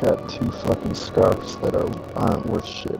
got 2 fucking scarves that aren't worth shit.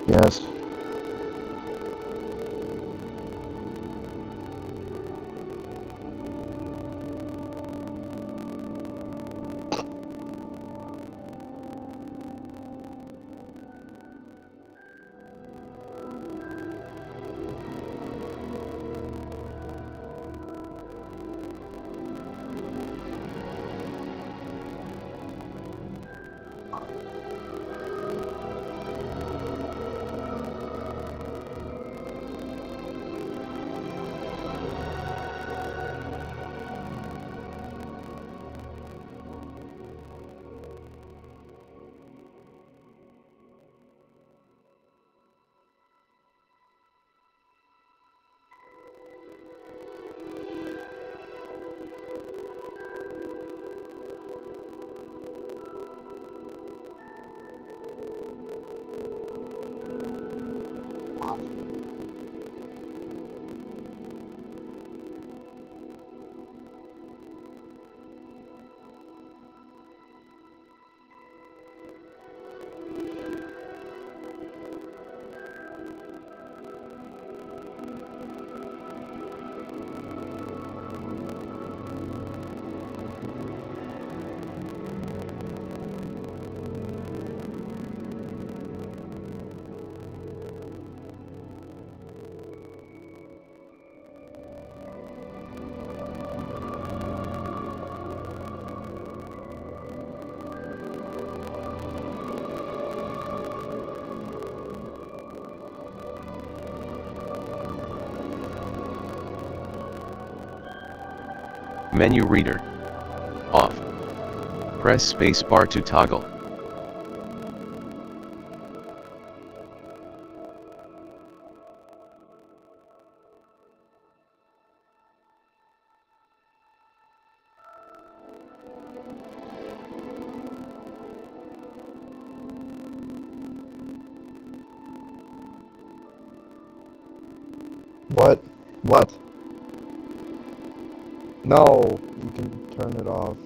Yes. Menu reader. Off. Press spacebar to toggle. What? What? No, you can turn it off.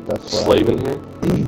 That's what Slave in here? Mhm.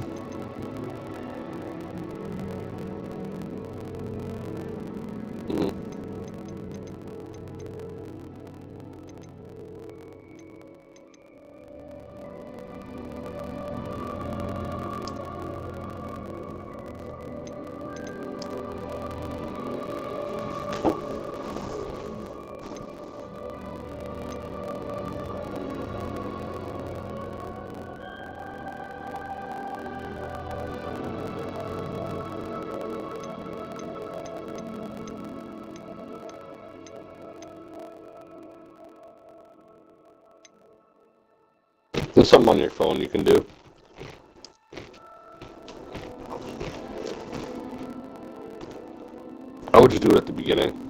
There's something on your phone you can do. I would just do it at the beginning.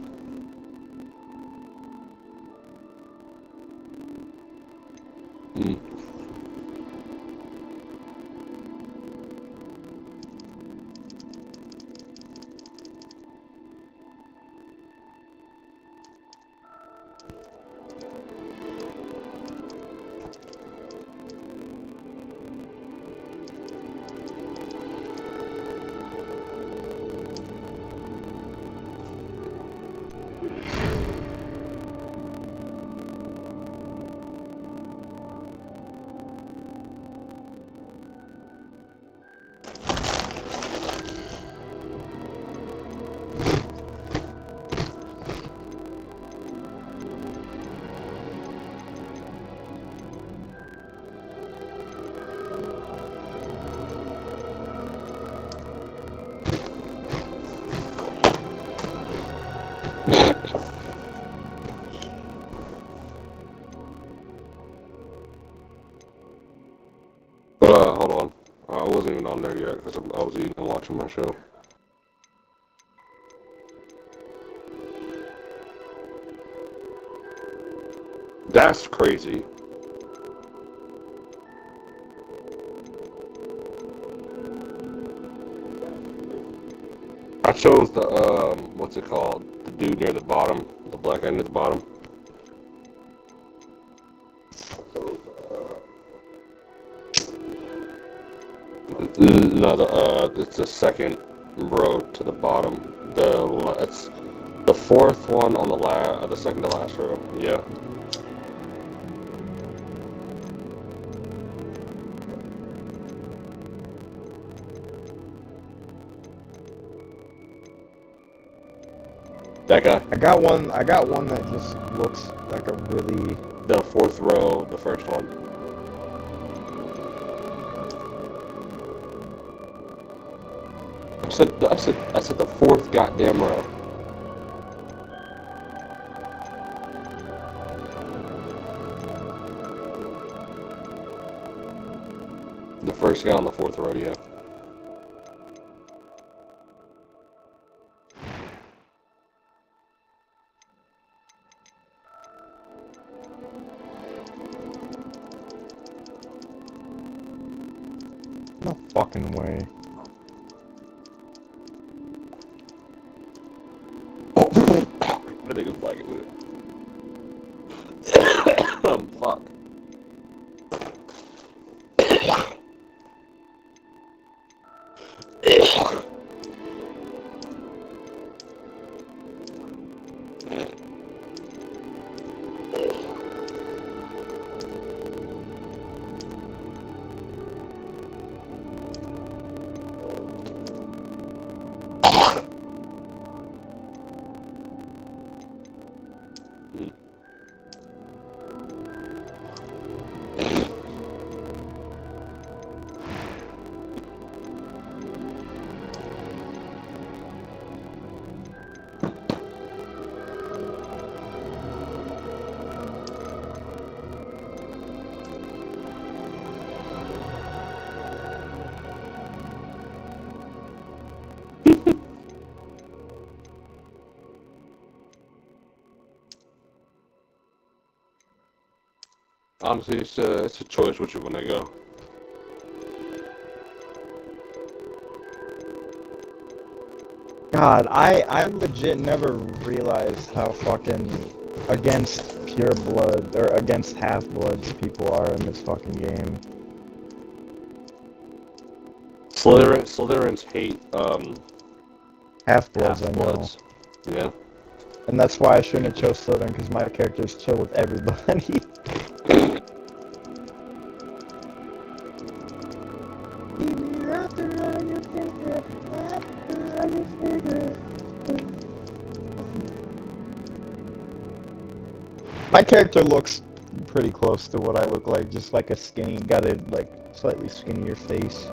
Hold on. I wasn't even on there yet because I was eating and watching my show. That's crazy. I chose the, what's it called? The dude near the bottom, the black guy near the bottom. No, it's the second row to the bottom. It's the fourth one on the second to last row. Yeah. That guy. I got one that just looks like a really... The fourth row, the first one. I said the fourth goddamn row. The first guy on the fourth row, yeah. No fucking way. I think it's black with it. Fuck. Honestly, it's a choice which one I go. God, I legit never realized how fucking against pure blood, or against half-bloods people are in this fucking game. Slytherins hate, Half-bloods, I know. half-bloods. Yeah. And that's why I shouldn't have chose Slytherin, because my character's chill with everybody. My character looks pretty close to what I look like, just like a skinny, got a like slightly skinnier face.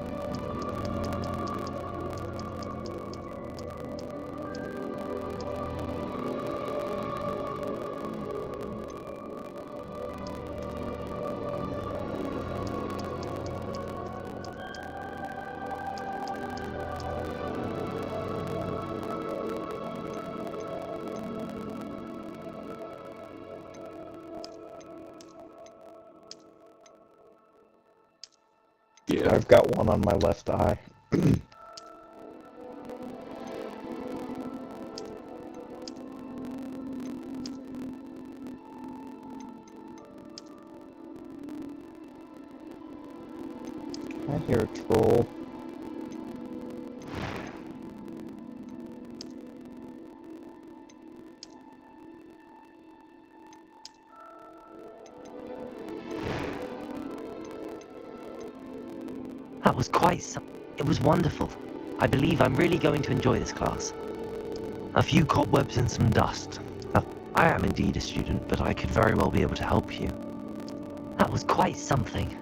Yeah. I've got one on my left eye. I hear a troll. That was it was wonderful. I believe I'm really going to enjoy this class. A few cobwebs and some dust. I am indeed a student, but I could very well be able to help you. That was quite something.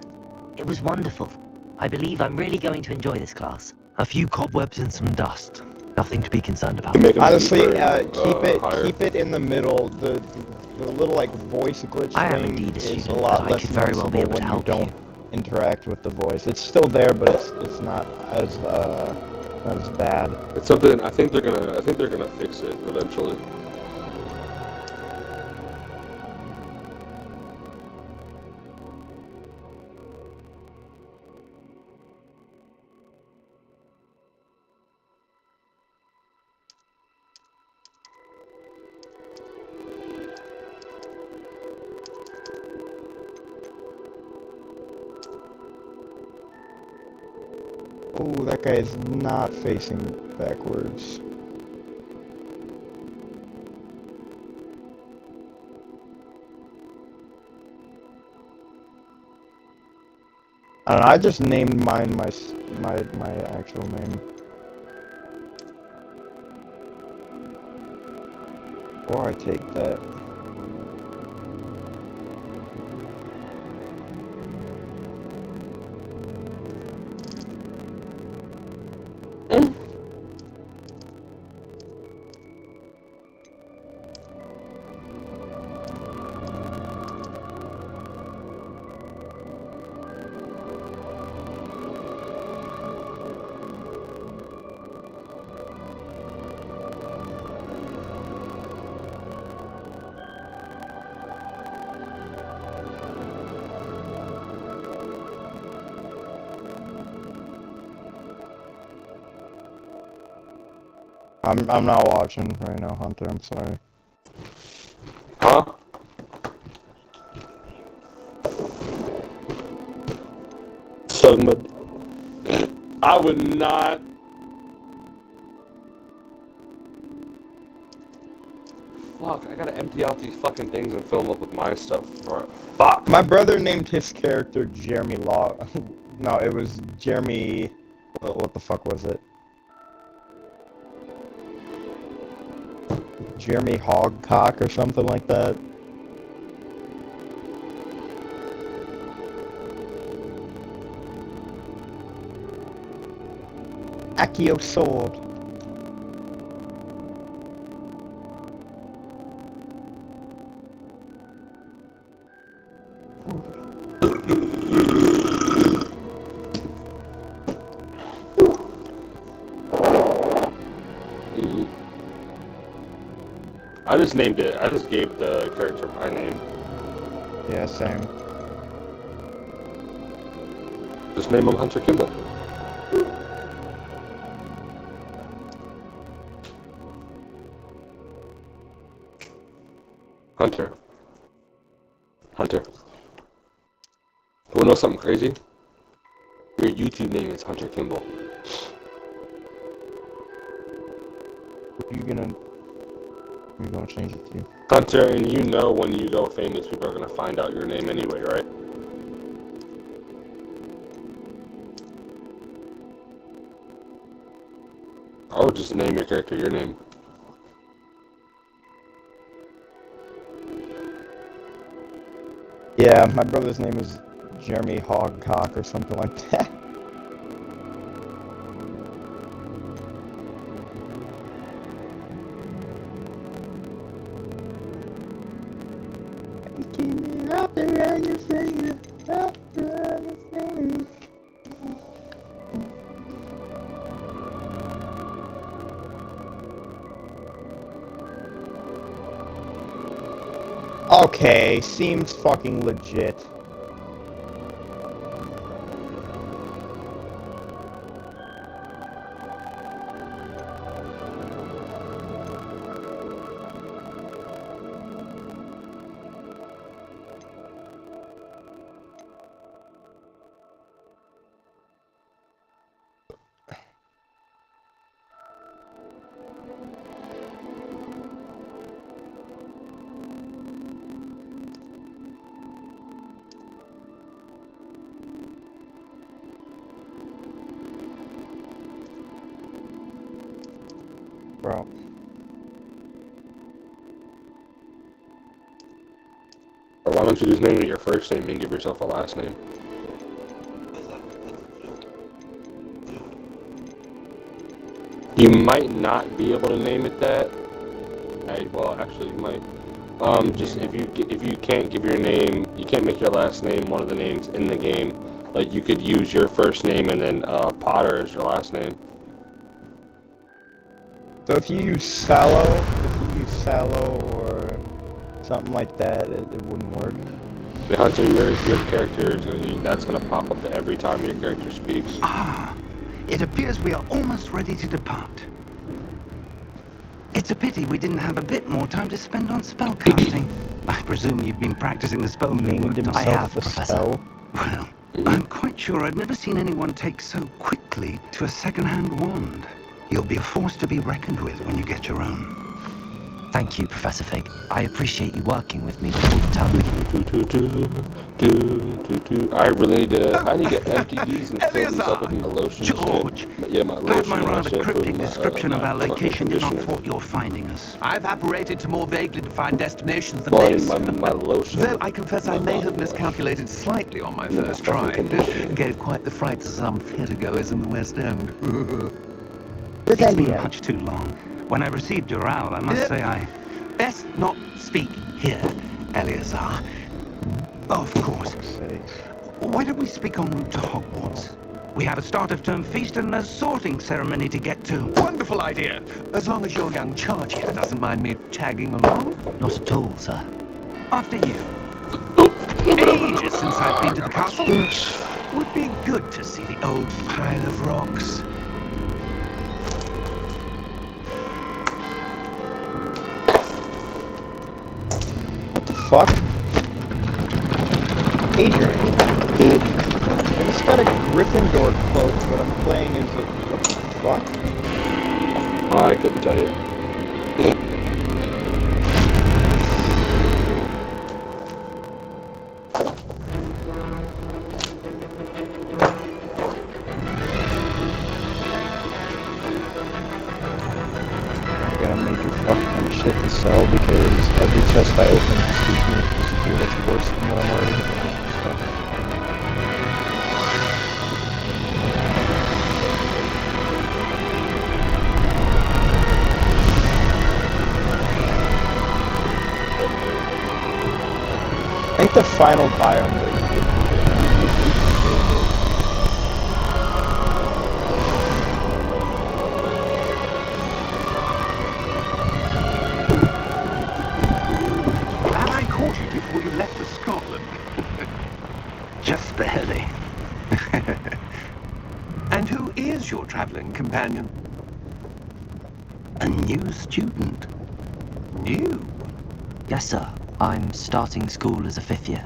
It was wonderful. I believe I'm really going to enjoy this class. A few cobwebs and some dust. Nothing to be concerned about. Honestly, higher. keep it in the middle. The little like voice glitch I am thing indeed a is student, a lot but I less could very well be noticeable able when to you help don't you. interact with the voice. It's still there, but it's not as bad. It's something I think they're gonna fix it eventually. Ooh, that guy is not facing backwards. I don't know, I just named mine my actual name. Or I take that. I'm not watching right now, Hunter. I'm sorry. Huh? I would not. Fuck, I gotta empty out these fucking things and fill them up with my stuff. Fuck. My brother named his character Jeremy Law. No, it was Jeremy. What the fuck was it? Jeremy Hogcock or something like that. Accio sword. I just named it. I just gave the character my name. Yeah, same. Just name him Hunter Kimball. Hunter. Hunter. Wanna know something crazy? Your YouTube name is Hunter Kimball. You're gonna change it to. Hunter, and you know when you go famous, people are gonna find out your name anyway, right? I would just name your character your name. Yeah, my brother's name is Jeremy Hogcock or something like that. Okay, seems fucking legit. Why don't you just name it your first name and give yourself a last name? You might not be able to name it that. Well, actually, you might. Just if you can't give your name, you can't make your last name one of the names in the game. Like you could use your first name and then Potter as your last name. So if you use Sallow or something like that, it wouldn't work. The Hunter, your character that's gonna pop up every time your character speaks. Ah, it appears we are almost ready to depart. It's a pity we didn't have a bit more time to spend on spellcasting. I presume you've been practicing the spell Named movement. himself I have, the Professor. spell. Well, I'm quite sure I've never seen anyone take so quickly to a second-hand wand. You'll be a force to be reckoned with when you get your own. Thank you, Professor Fig. I appreciate you working with me before the term begins. I really need to. I need to empty these and fill these up with my lotion. George, Yeah, my glad lotion. my and rather shampoo cryptic and my, description of my our location did not conditioner. thwart your finding us. I've apparated to more vaguely defined destinations than Well, this. my lotion. Though I confess I may have body wash. miscalculated slightly on my Yeah, first fucking try. conditioner. Gave quite the fright to some theatregoers in the West End. It's been much too long. When I received your owl, I must say I... Best not speak here, Eleazar. Of course. Sakes. Why don't we speak en route to Hogwarts? We have a start-of-term feast and a sorting ceremony to get to. Wonderful idea. As long as your young charge here doesn't mind me tagging along. Not at all, sir. After you. Ages since I've been to the castle. Would be good to see the old pile of rocks. What the fuck? Adrian. I just got a Gryffindor cloak, but I'm playing as a... What the fuck? I couldn't tell you. I got a major fucking shit to sell because every chest I open keeps me disappear. That's worse than what I'm already doing. I think the final biome that you get Glad I caught you before you left for Scotland. Just barely. And who is your traveling companion? A new student. New? Yes, sir. I'm starting school as a 5th year.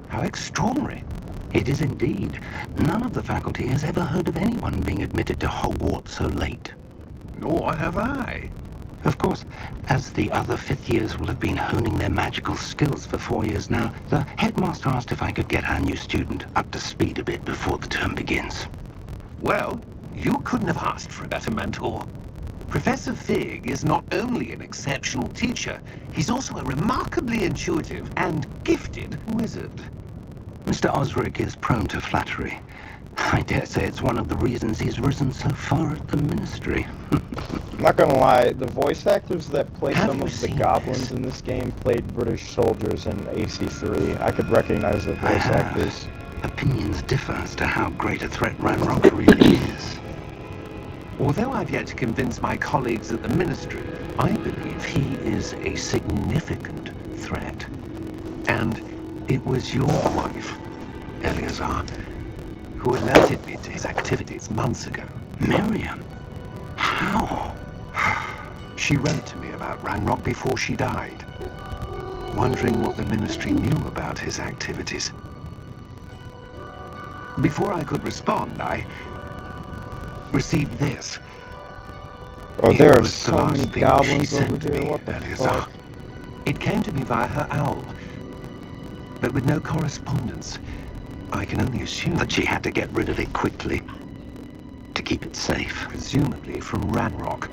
How extraordinary. It is indeed. None of the faculty has ever heard of anyone being admitted to Hogwarts so late. Nor have I. Of course, as the other 5th years will have been honing their magical skills for 4 years now, the headmaster asked if I could get our new student up to speed a bit before the term begins. Well, you couldn't have asked for a better mentor. Professor Fig is not only an exceptional teacher, he's also a remarkably intuitive and gifted wizard. Mr. Osric is prone to flattery. I dare say it's one of the reasons he's risen so far at the ministry. I'm not gonna lie, the voice actors that play Have some you of the seen goblins this? in this game played British soldiers in AC3. I could recognize the voice actors. Opinions differ as to how great a threat Ranrock really is. Although I've yet to convince my colleagues at the ministry, I believe he is a significant threat. And it was your wife, Eleazar, who alerted me to his activities months ago. Miriam? How? She wrote to me about Ranrock before she died, wondering what the ministry knew about his activities. Before I could respond, I received this. Oh, It there are was the so last many thing she goblins sent over here, me, what the Eleazar. fuck? It came to me via her owl, but with no correspondence. I can only assume That she had to get rid of it quickly to keep it safe. presumably from Ranrock.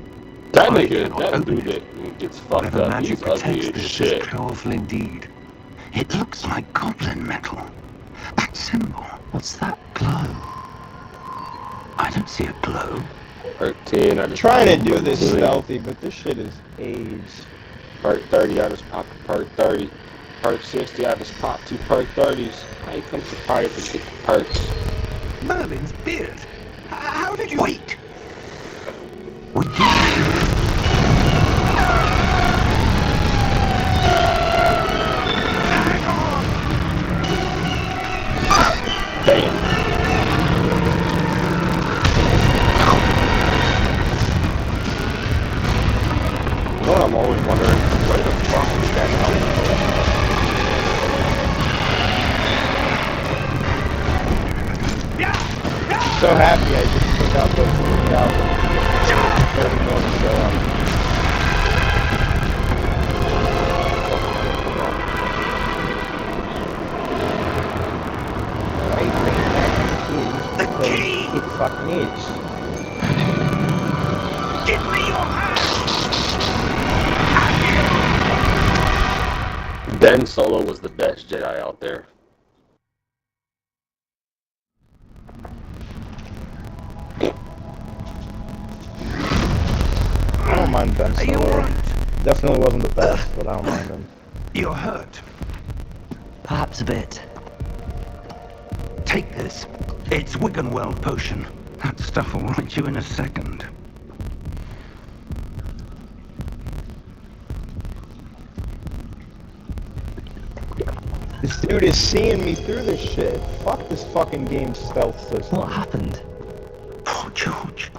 That I nigga, cannot that open dude it. that gets fucked Whatever up. magic He's ugly protects as this shit. is powerful indeed. It looks like goblin metal. That symbol. What's that glow? I don't see a glow. Part 10, I I'm just trying to popped do part this 20. stealthy, but this shit is aged. Part 30, I just popped part 30. Part 60, I just popped 2 part 30s. I come to party to get the perks. Merlin's beard. How did you... Wait! We did. Damn. You know what I'm always wondering? Where the fuck is that helmet? So happy I just took out those 30 more to show up. The key! It fucking is. Give me your hand! Ben Solo was the best Jedi out there. I don't mind Ben Are you Solo. alright? Definitely wasn't the best, but I don't mind him. You're hurt. Perhaps a bit. Take this. It's Wiggenweld potion. That stuff will right you in a second. This dude is seeing me through this shit. Fuck this fucking game stealth system. What happened? Poor George.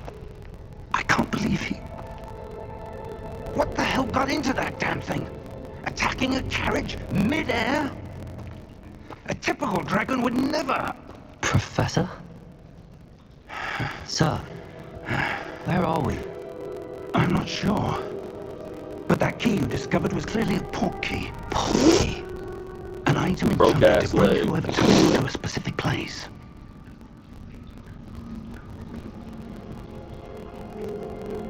I can't believe he... What the hell got into that damn thing? Attacking a carriage mid-air? A typical dragon would never... Professor? Sir, where are we? I'm not sure. But that key you discovered was clearly a port key. Port key? An item Broke intended ass to bring leg. whoever comes to a specific place.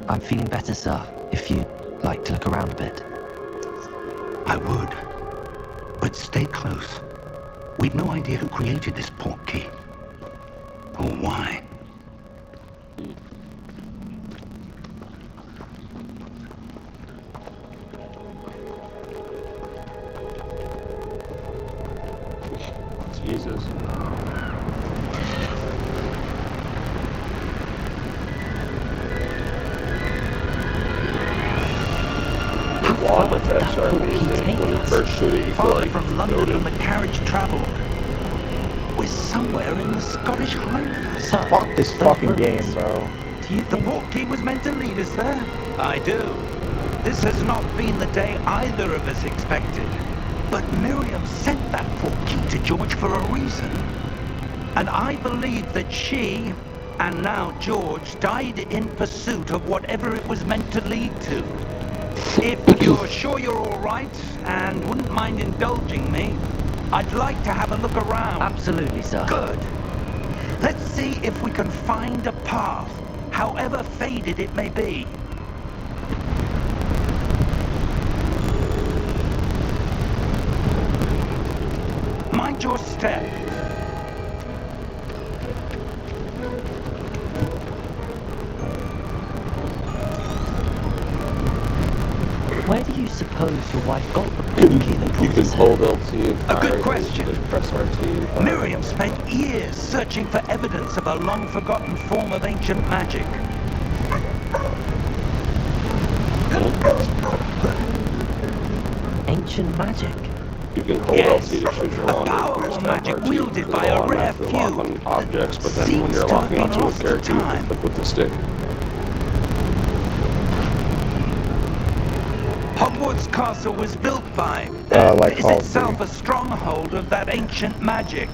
I'm feeling better, sir, if you'd like to look around a bit. I would. But stay close. We've no idea who created this port key. Or why. Jesus. The wall attacks are amazing. When you first shoot it, you feel Farther like from London floating. than the carriage travelled. We're somewhere in the Scottish Highlands. Sir, Fuck this don't fucking worry. game, bro. Do you The think... port key was meant to lead us there. I do. This has not been the day either of us expected. But Miriam sent that port key to George for a reason. And I believe that she, and now George, died in pursuit of whatever it was meant to lead to. If you're sure you're all right, and wouldn't mind indulging me, I'd like to have a look around. Absolutely, sir. Good. Let's see if we can find a path, however faded it may be. Mind your step. Where do you suppose your wife got the port key that You brought can us hold here? LT and fire good it, question. then press RT and fire Miriam spent years searching for evidence of a long-forgotten form of ancient magic. Ancient magic? You can hold Yes, LT to shoot your a longer powerful press magic RT wielded to by a rare automatically lock few on objects, but that then when seems you're to have locking been onto a lost to character, you can time. flick with the stick. Hogwarts Castle was built by, like is Call of itself Duty. a stronghold of that ancient magic.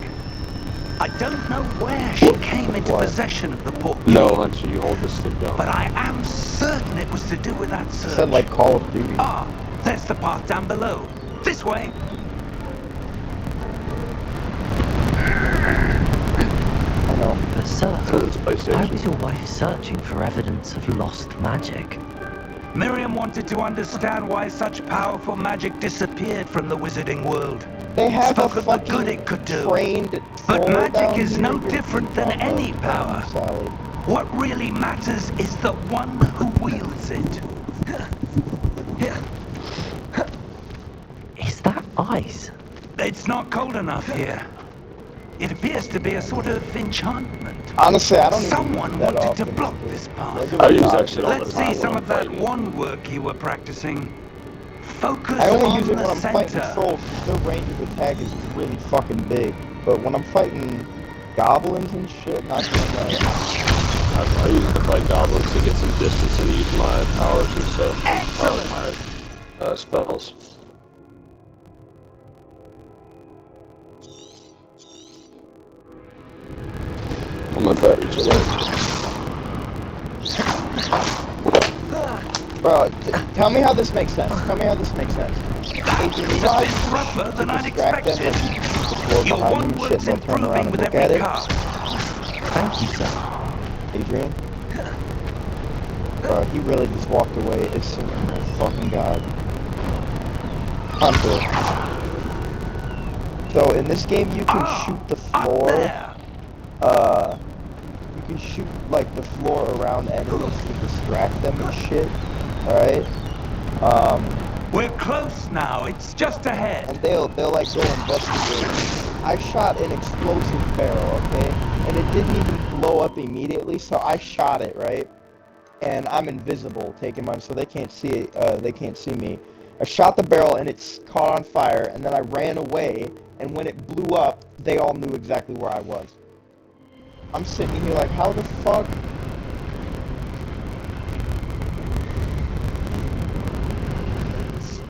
I don't know where she came into What? possession of the port key, No, Hunter, you hold the stick down. but I am certain it was to do with that search. Said like Call of Duty. Ah, there's the path down below. This way. I know. But sir, So it's why PlayStation. was your wife searching for evidence of lost magic? Miriam wanted to understand why such powerful magic disappeared from the wizarding world. They have spoke a of the fucking good it could do. trained But troll magic down is here. no You're different deep than on any the power. salad. What really matters is the one who wields it. Is that ice? It's not cold enough here. It appears to be a sort of enchantment. Honestly, I don't Someone even use that wanted to often. block this path. Regular I use dodge. that shit all the Let's time see when some I'm of that fighting. one work you were practicing. Focus I only on use it the when I'm fighting center. trolls because their range of attack is really fucking big. But when I'm fighting goblins and shit, not doing that. I use it to fight goblins to get some distance and use my powers and stuff. Excellent. My spells. Oh, my batteries are low. Bro, tell me how this makes sense. Tell me how this makes sense. That Adrian, is you know a how bit you can rougher shoot than to I'd distract them expected. when you shoot the floor Your behind one you and shit work's and they'll turn around improving and with look every at it? cast. Thank you, sir. Adrian? Bro, he really just walked away. It's oh my fucking god. Hunter. So in this game you can shoot the Up floor. there. You can shoot like the floor around enemies to distract them and shit. Alright? We're close now. It's just ahead. And they'll like go investigate. I shot an explosive barrel, okay? And it didn't even blow up immediately, so I shot it, right? And I'm invisible, taking my so they can't see it, they can't see me. I shot the barrel and it's caught on fire, and then I ran away, and when it blew up, they all knew exactly where I was. I'm sitting here like, how the fuck?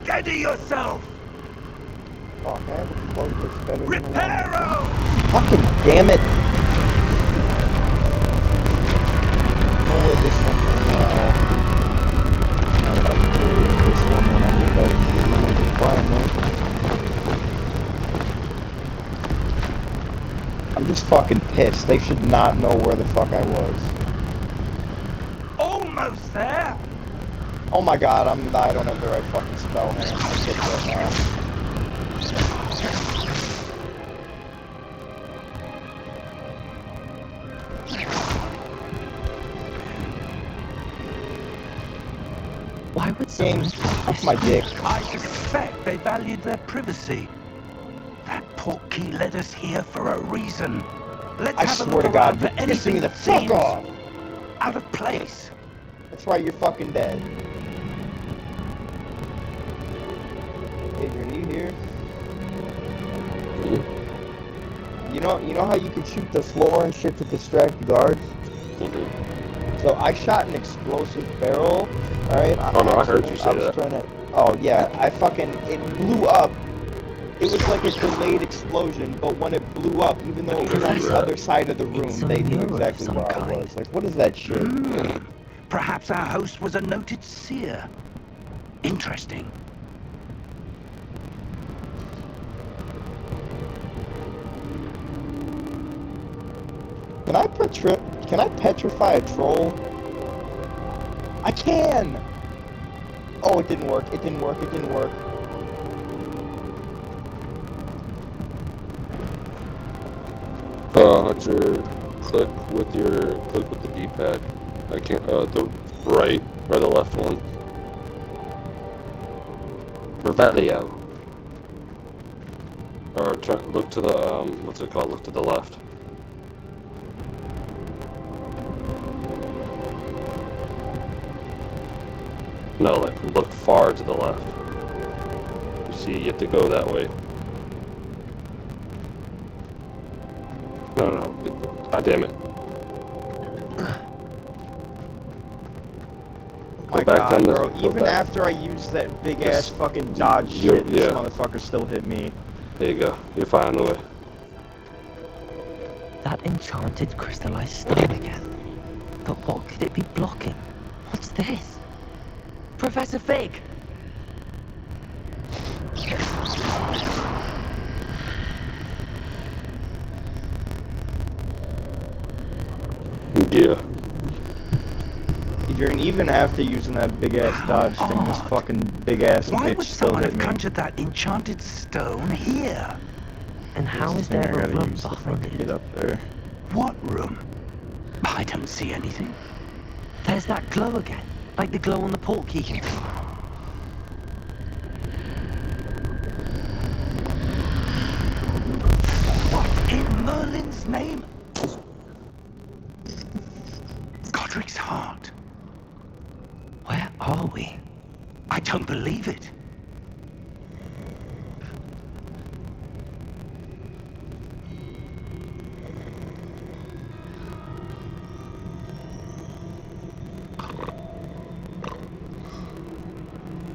Steady yourself. Fuck, I have a float that's better than the one. Reparo. Fucking damn it! Oh, wait, this one. I like to do this one when I get back to the I'm just fucking pissed. They should not know where the fuck I was. Almost there. Oh my god, I don't have the right fucking spell. Hang on, I'll get that now. Why would someone Games, do off this? my dick. I suspect they valued their privacy. That portkey led us here for a reason. Let's I have a swear look to God, around you're for pissing anything me the that fuck seems off! out of place. That's right, you're fucking dead. Adrian, are you here? You know how you can shoot the floor and shit to distract the guards? So I shot an explosive barrel, alright? Oh no, I heard you say that. Oh yeah, it blew up. It was like a delayed explosion, but when it blew up, even though it was on the other side of the room, It's a they knew mirror of exactly some where I kind. was. Like, what is that shit? Perhaps our host was a noted seer. Interesting. Can I petrify a troll? I can! Oh, it didn't work. It didn't work. It didn't work. Hunter, click with the D-pad. I can't. The right or the left one. Revelio. Or look to the what's it called? Look to the left. No, like look far to the left. You see, you have to go that way. No. God damn it. My back god, on the- bro. go Even back. after I used that big ass fucking dodge you- shit, this yeah. motherfucker still hit me. There you go. You're fine on the way. That enchanted crystallized stone again. But what could it be blocking? What's this? Professor Fig! Yeah. Adrian, even after using that big ass dodge thing, this fucking big ass Why bitch would still someone hit have me. conjured that enchanted stone here? And how Here's is the thing there I a gotta room use if I behind can it? get up there. What room? I don't see anything. There's that glow again, like the glow on the portkey container. What in Merlin's name? Godric's heart. Where are we? I don't believe it.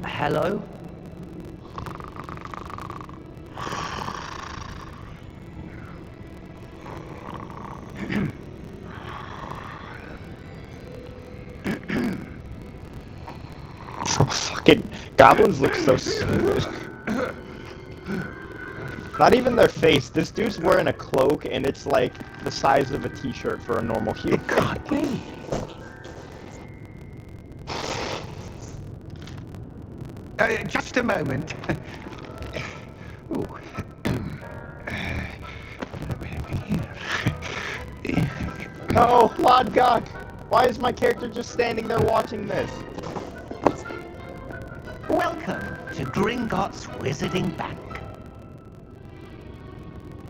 Hello? Fucking goblins look so stupid. Not even their face. This dude's wearing a cloak and it's like the size of a t-shirt for a normal human. It can't be. Just a moment. Ooh. Oh, Lord God! Why is my character just standing there watching this? Welcome to Gringotts Wizarding Bank.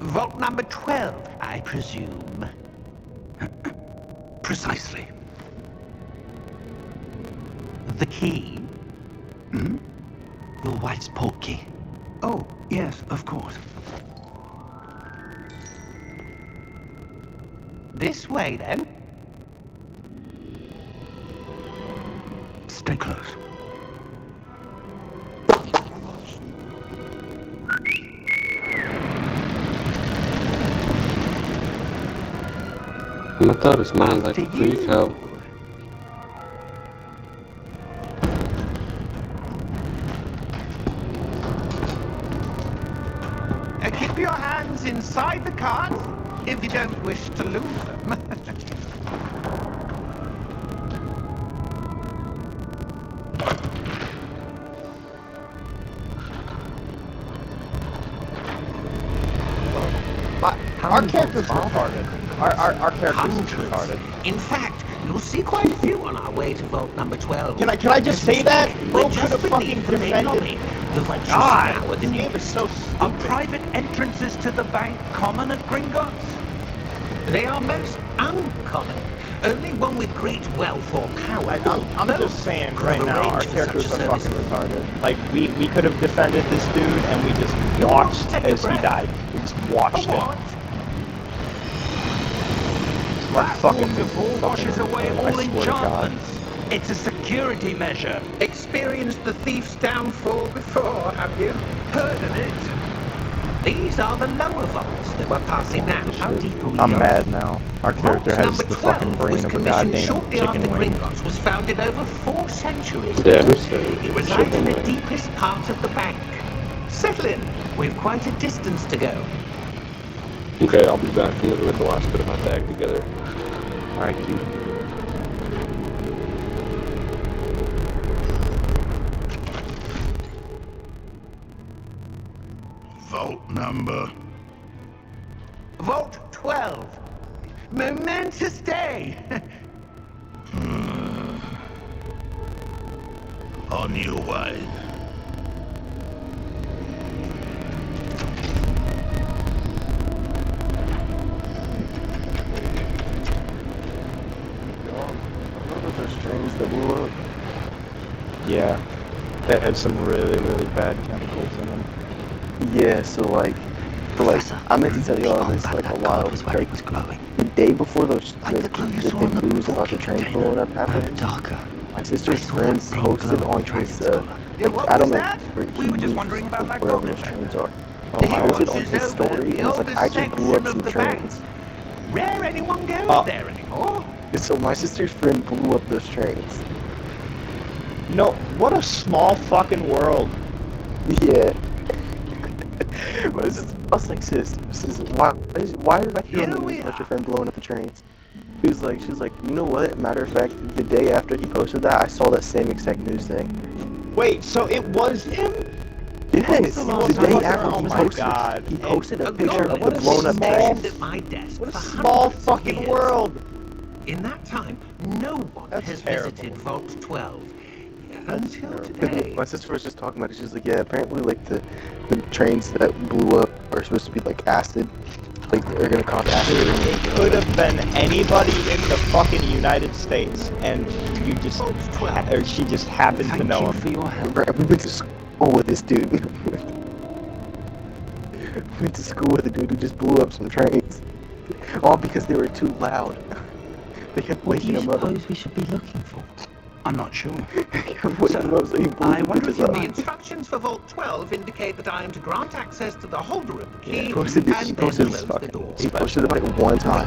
Vault number 12, I presume. Precisely. The key? Hmm? Your wife's portkey. Oh, yes, of course. This way, then. Stay close. I thought it smelled like a freak out. Keep your hands inside the cart if you don't wish to lose them. Our character's retarded. Our character's retarded. In fact, you'll see quite a few on our way to vault number 12. Can I just say that? Bro We're could just have fucking beneath the main lobby. defended. The vaults you see God, now are the this new. game is so Are stupid. private entrances to the bank common at Gringotts? They are most uncommon. Only one with great wealth or power. Like, I'm just saying could right have now, our arranged for characters such a are service. fucking retarded. Like, we could have defended this dude and we just watched Take a as he breath. died. We just watched him. What? Like That fucking waterfall washes away I all swear to God. enchantments. It's a security measure. Experienced the thief's downfall before, have you? Heard of it? These are the lower vaults that we're passing now. How deep are we I'm going? mad now. Our character Vault has number the 12 fucking was brain of a commissioned goddamn shortly after chicken wing. Gringotts was founded over 4 centuries Yeah, ago. who said It resides in the chicken wing? deepest part of the bank. Settle in. We've quite a distance to go. Okay, I'll be back with the last bit of my bag together. Alright, cute. Vault number. Vault 12. Momentous day. On your way. Those trains that blew up. Yeah. They had some really, really bad chemicals in them. Yeah, so like, Professor, I meant to tell you all the this back like a that while. card was where it was glowing. The day before those Like the glow you saw in big the news about the portkey train container. blowing up Oh, happened, darker. my sister's I saw friend that same posted glow on in Dragon's his collar. What I was don't know that? where We he were just moves, wondering about that wherever goblin those thing. trains are. Oh He my posted God. on his Watches story over and the was like, I oldest just blew up section some of the bank. trains. Rare anyone goes Oh. there anymore. So my sister's friend blew up those trains. No, what a small fucking world. Yeah. I was like, sis, why did I hear on the Here we news about are. your friend blowing up the trains? She was like, you know what? Matter of fact, the day after he posted that, I saw that same exact news thing. Wait, so it was him? Yes, the the last day time? after Oh he my posted, God. he posted a Oh, picture God, of what the a blown up small- train. at my desk What a for small hundreds of fucking years. world. In that time, no one That's has terrible. visited Vault 12 That's until terrible. today. My sister was just talking about it. She's like, yeah, apparently like the trains that blew up are supposed to be like acid. Like they're gonna cause acid. It could have been anybody in the fucking United States, and you just, or she just happened to Thank know you him. for your help. Right, we went to school with this dude. We went to school with a dude who just blew up some trains. All because they were too loud. They kept What do waking you him up. suppose we should be looking for? I'm not sure. They kept waking him up, so he blew I the wonder bitches if you up. mean- The instructions for Vault 12 indicate that I am to grant access to the holder of the key He posted this. He and then posted close the door. He posted it like one time.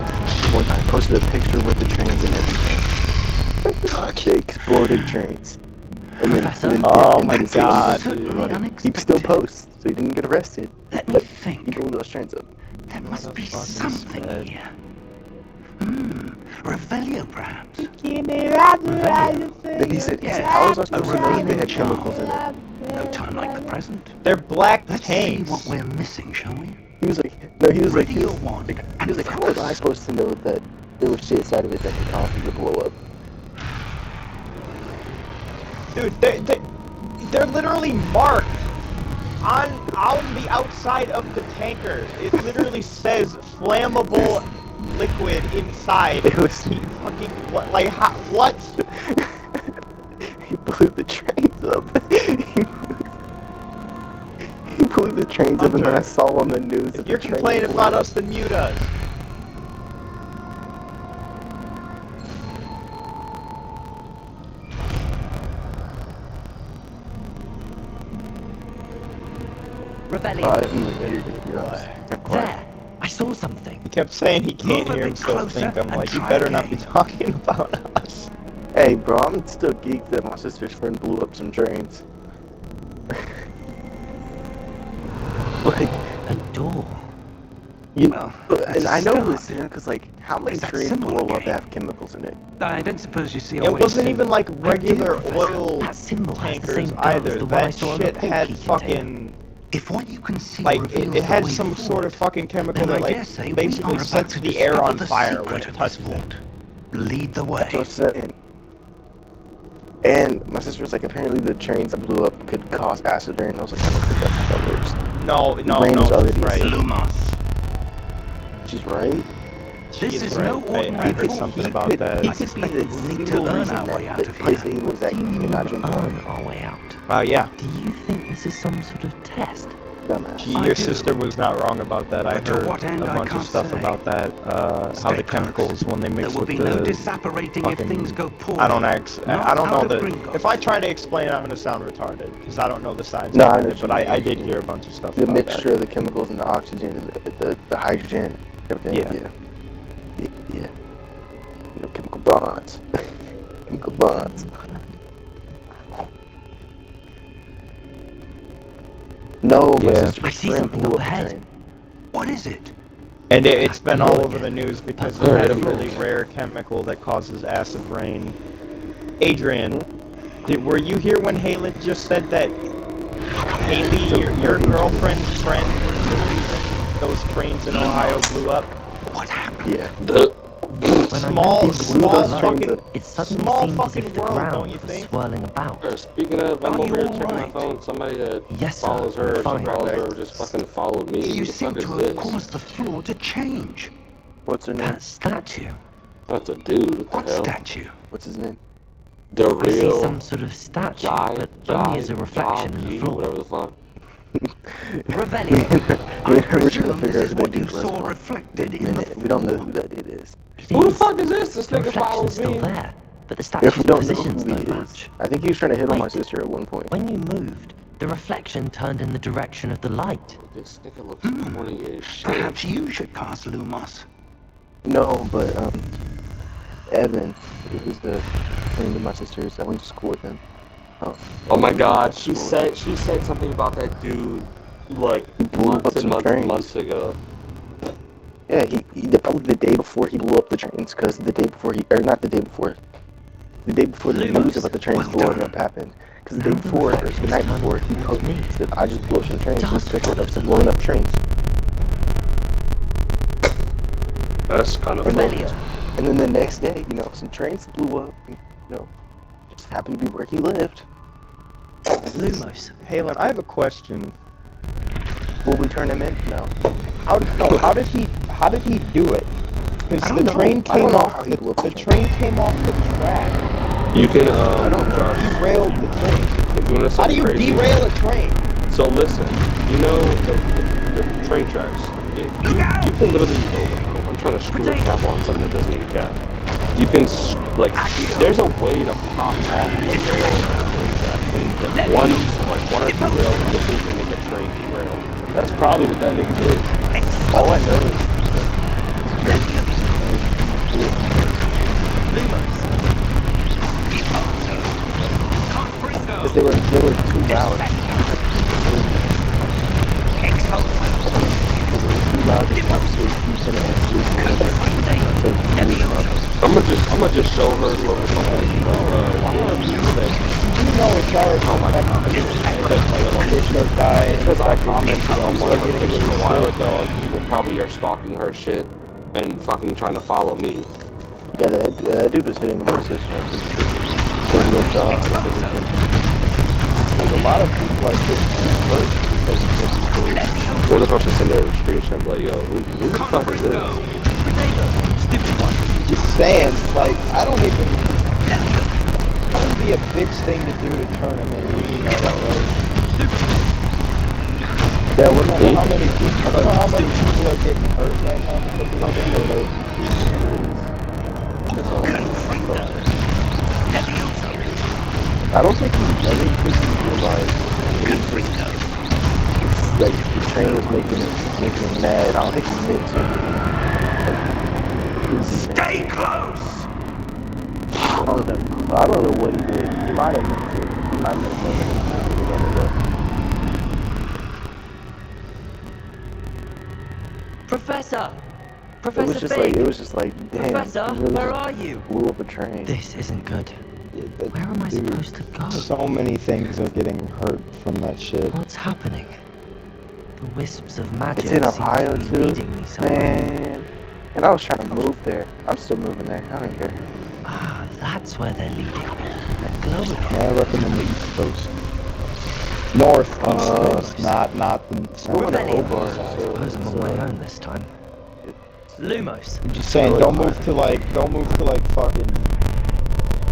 Posted a picture with the trains and everything. The exploded trains. And then Oh and my didn't say God. anything Certainly about it. He unexpected. still posts, so he didn't get arrested. Let me But he think. blew those trains up. There must be Motherfucking something spread. here. Revelio, perhaps. Then he said, how was I supposed to know that they had Revealing chemicals in it? No time like the present. They're black Let's tanks. see what we're missing, shall we? He was like, no, he was like, Radio 1. he was like, how was I supposed to know that there was shit inside of it that could cause me to blow up? Dude, they're literally marked on the outside of the tanker. It literally says flammable liquid inside. It was- He fucking what? Like what? He blew the trains up. He blew the trains up, and then I saw on the news that If you're the trains complaining blew about up. us, then mute us. Revelio. There! I saw something. He kept saying he can't Move a hear bit himself closer think. I'm and like, you try better not be again. talking about us. Hey, bro, I'm still geeked that my sister's friend blew up some trains. Like, A door. you Well, know, that's and a I know start. this, because like, how many Is that trains symbol blow up again? that have chemicals in it? I don't suppose you see a It way wasn't to- even like regular Professor. oil That symbol has the tankers same glow as either. the one I That saw on the shit had portkey container. fucking If what you can see like reveals it the had way some forward, sort of fucking chemical then that I like dare say we basically are about sets to the air discover on the fire secret when it of this touches it. vault. Lead the way. That's what I'm saying. And my sister was like, apparently the trains that blew up could cause acid rain. I was like, I don't think that's how that works. No, rain was already right. Lumos. She's right. This She is right. no I ordinary heard vault. something He about could- that. He I could suspect be the we'll need to single earn reason our way that out the of place here. that he was at, he could not jump Earn on. our way out. Yeah. Do you think this is some sort of test? Dumbass. I Your do. sister was not wrong about that. I But to heard what end, a I bunch of can't stuff say. about that. How Stay the chemicals when they There mix will with be no the disapparating if fucking- things go poorly. I don't Not know out of the. Gringotts. If I try to explain, I'm gonna sound retarded because I don't know the science No, I behind know it. what But you I mean. did hear a bunch of stuff The about mixture of the chemicals and the oxygen and the hydrogen, everything. Yeah. Yeah. You know, chemical bonds. Chemical bonds. No, my Yeah. sister's I see friend something blew up up the ahead. train. What is it? And it's been all over again. the news because That's of that right. really rare chemical that causes acid rain. Adrian, were you here when Haley just said that Haley, your girlfriend's friend, was the reason those trains in Ohio blew up? What happened? Yeah. When I Small, moved into small the those light, trains fucking, up. it suddenly small seemed as fucking if the world, don't ground you was think? swirling about. Speaking of, I'm Are over you here all checking my right? phone. Somebody that Yes, sir. follows her, Fine. she follows her, just fucking followed me. You Who the seem fuck to is have this? caused the floor to change. What's her name? That statue. That's a dude. What the hell? statue? What's his name? The I see real some sort of statue, Jai, but only as a reflection in the floor. whatever the fuck. Revelio. I We're trying to presume figure this out is who what that you dude was. saw reflected in the We don't know floor. who that dude is. It Who the is. fuck is this? This The nigga reflection's follows still me. there, but the If statue's we don't know positions who he don't is. match. I think he was trying to hit on my Wait. sister at one point. When you moved, the reflection turned in the direction of the light. This nigga looks corny as shit. Perhaps you should cast Lumos. No, but Evan, who's the friend of my sister's, I went to school with him. Oh my god, she said something about that dude like blew up months and some months and trains. months ago. Yeah, probably the day before he blew up the trains, because the day before not the day before, the day before the news about the trains blowing up happened. Because the day before, or the night before, he posted, I just blew up some trains, this picture of some blowing up trains. That's kind of funny. And then the next day, some trains blew up, just happened to be where he lived. Lumos. Halen, I have a question. Will we turn him in? No. How did he do it? Because the train came off the track. You can Derailed the train. How do you derail a train? So listen, you know the train tracks. You can literally. I'm trying to screw a cap on something that doesn't need a cap. You can there's a way to pop off the rail of the train track. And one or two rails literally can make a train derail. That's probably what that nigga did. All I know is because they were too loud. I'm gonna just show her whoever something. Why do I do that? You know it's already Because I commented on one of her pictures a while ago, and people probably are stalking her shit and fucking trying to follow me. Yeah, that dude was hitting the horses. There's a lot of people like this first because of this. What if I should send her a screenshot like, yo, who the fuck is this? Just saying, like, I don't even. That would be a bitch thing to do to turn him in. You know that, right? Yeah, we're not. I don't know how many people are getting hurt right now because of this. I don't think he realized like the train was making him mad. I don't think he meant to. Stay close! I don't know what he did. He might have meant to. He might have meant to. Professor! It was just like, damn. Professor, where are you? Blew up a train. This isn't good. Where am I supposed to go? So many things are getting hurt from that shit. What's happening? The wisps of magic It's in Ohio seem to be too, leading me somewhere. man. And I was trying to move there. I'm still moving there. I don't care. Ah, that's where they're leading. That glow again. I recommend the East Coast. Northeast, not the We're going to Rebellion. Hogwarts, I suppose I'm on my own this time. Lumos. I'm just saying, don't move to fucking.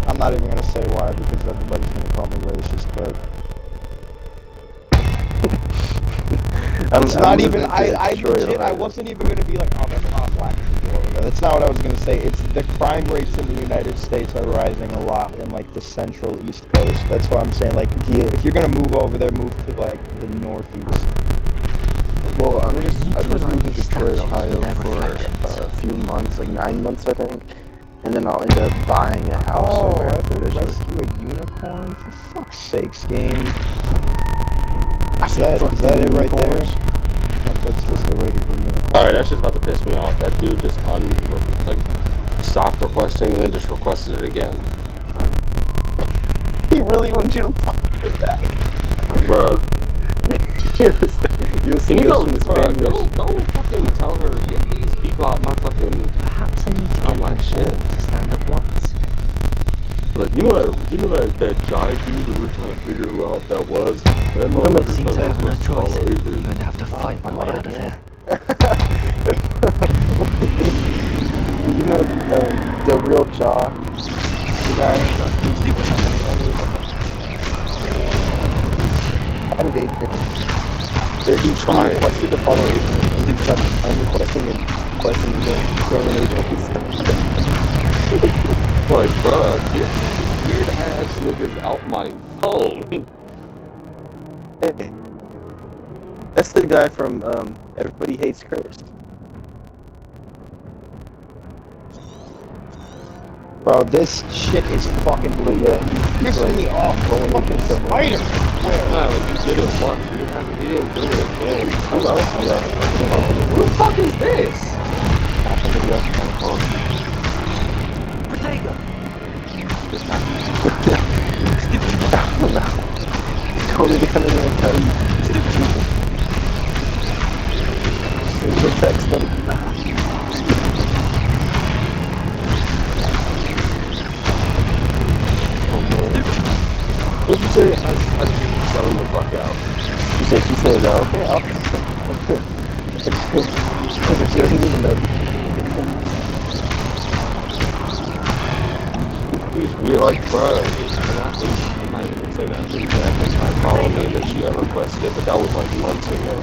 I'm not even gonna say why because everybody's gonna call me racist, but. It's not even. I legit. I wasn't even gonna be like, oh, there's a lot of black people over there. That's not what I was gonna say. It's the crime rates in the United States are rising a lot in like the central East Coast. That's why I'm saying like, if you're gonna move over there, move to like the Northeast. Well, I just moved to Detroit, Ohio for a few months, like 9 months, I think. And then I'll end up buying a house somewhere after this. Rescue a unicorn? For fuck's sakes, game. Is said that it right there? That's just a regular unicorn. Alright, that's just about to piss me off. That dude just stopped requesting and then just requested it again. He really wants you to fuck with that. Bruh. You'll see Can you this from the Spanish. go fucking tell her, get these people out my fucking... Perhaps I need to get my shit. to stand up once. Like, you know that giant dude that we're trying to figure out what that was? That It seems I have no choice. I'm going to have to fight my way out of here. You know the real jaw? The guy? I'm dating. They're each requested the following. I'm requesting and questioning the terminations. Like, bruh, get weird ass niggas out my phone. Hey, that's the guy from Everybody Hates Chris. Bro, this shit is fucking blue. Pissing me off. Fucking spider. Nah, like you did it once. You didn't do it again. Who the fuck is this? couldn't even tell you. Send the text them. Oh man. What'd you say? I just tell him the fuck out. She said, okay, I'll. Because she doesn't even know. We like, bro, I'm not even saying that. She tried following me and then she got requested it, but that was like months ago.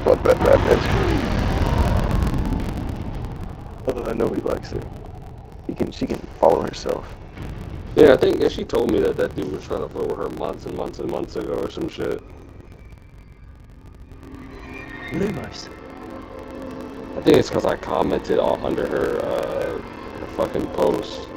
Fuck that bad bitch. Nobody likes her. She can follow herself. Yeah, I think she told me that dude was trying to flirt with her months and months and months ago or some shit. Lumos. I think it's because I commented under her fucking post.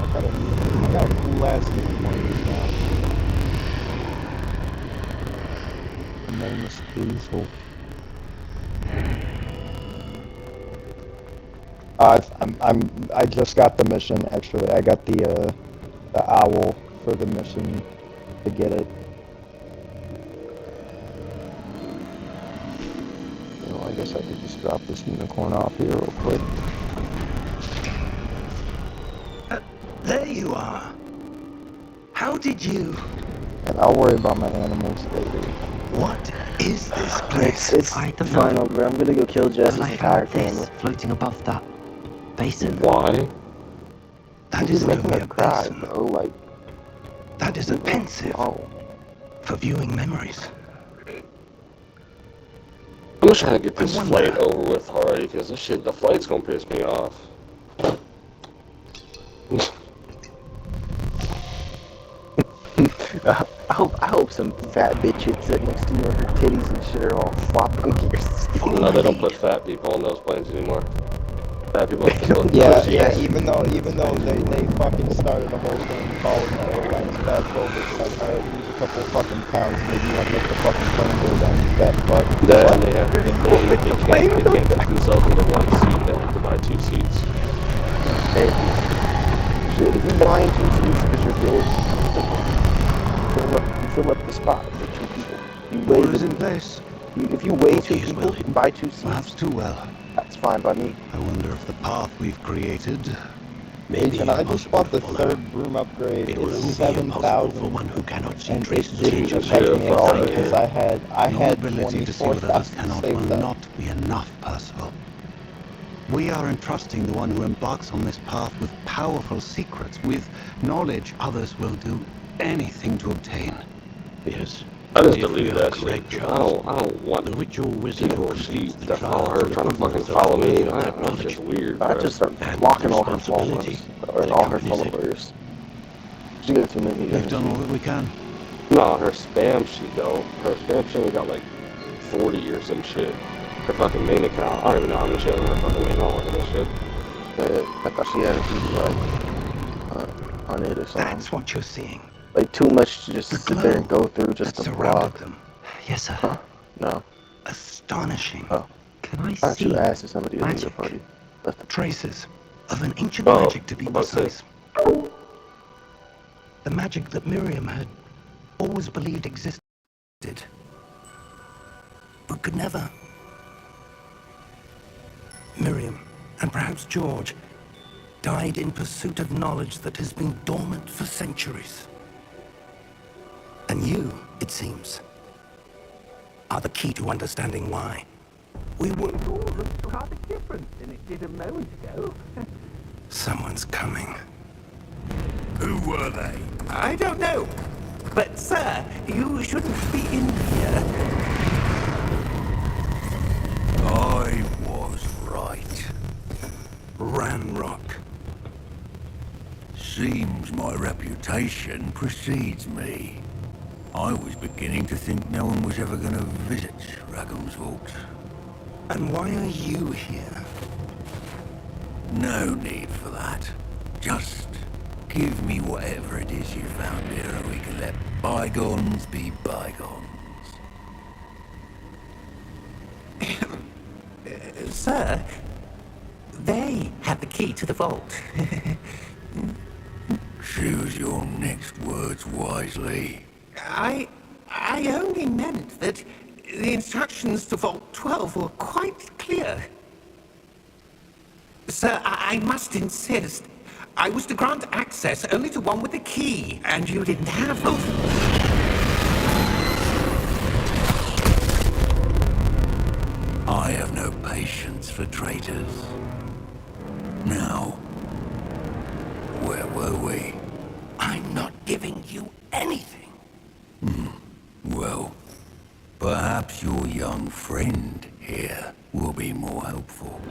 I got a cool ass pointer now. Her name is Hazel. I just got the mission actually. I got the owl for the mission to get it. You know, I guess I could just drop this unicorn off here real quick. There you are. How did you... And I'll worry about my animals later. What is this place? It's I don't fine know. over. I'm gonna go kill But Jess's I entire found this family. floating above that basin. Why? That He's isn't making only her a cry, basin. bro. Like, That is a pensive oh. for viewing memories. I'm just trying to get this I wonder- flight over with already, because this shit, the flight's gonna piss me off. I hope some fat bitch hits it next to you and her titties and shit are all flopping against your skin. No, they don't put fat people on those planes anymore. Fat people have to look Yeah, pussy. yeah. Even though they fucking started a whole thing called airlines fat phobic. Like, alright, here's a couple fucking pounds. Maybe you want to make the fucking plane go down, you fat fuck. That What? and they have they can't put themselves into one seat. They have to buy 2 seats. Hey, shit, if you're buying 2 seats because you're big, you fill up the spot for 2 people. You weigh Orders in place. if you weigh 2 Okay, people, well, and buy 2 Perhaps seats. too well. That's fine by me. I wonder if the path we've created may be Jason, I just impossible bought the to follow. third broom upgrade. It will It's only be impossible for 7,000. one who cannot see And it traces of didn't ancient affect Yeah, me at all fuck because yeah. I Your had ability to see what others 24,000 cannot will saved up. not be enough, Percival. We are entrusting the one who embarks on this path with powerful secrets, with knowledge others will do anything to obtain. Yes. I just If we deleted are that correct, shit. Charles, I don't want the ritual wizard people who to completes the that follow trials her and trying to fucking improvements follow me. of that That's knowledge just weird, I bro. just start and blocking all her responsibility followers, or all her accompanies it. followers. She got too many. We've done all that we can. No, her spam sheet though. Her spam sheet only got like 40 or some shit. Her fucking main account. I don't even know how many shit on her fucking main account or this shit. I thought she had a few like on it or something. That's what you're seeing. Like too much to just The sit there and glow go through just that to surrounded block. them. Yes, sir. Huh? No. Astonishing. Oh. Can I I thought see you asked if somebody was in your magic? party. Left the Traces of an ancient Oh, magic, to be about to say. precise. The magic that Miriam had always believed existed, but could never. Miriam, and perhaps George, died in pursuit of knowledge that has been dormant for centuries. And you, it seems, are the key to understanding why. We were all rather different than it did a moment ago. Someone's coming. Who were they? I don't know. But, sir, you shouldn't be in here. I was right. Ranrock. Seems my reputation precedes me. I was beginning to think no one was ever going to visit Raggum's Vault. And why are you here? No need for that. Just Give me whatever it is you found here and we can let bygones be bygones. Sir, they had the key to the vault. Choose your next words wisely. I only meant that the instructions to Vault 12 were quite clear. Sir, I must insist. I was to grant access only to one with the key, and you didn't have both. I have no patience for traitors. Now, where were we? I'm not giving you anything. Well, perhaps your young friend here will be more helpful.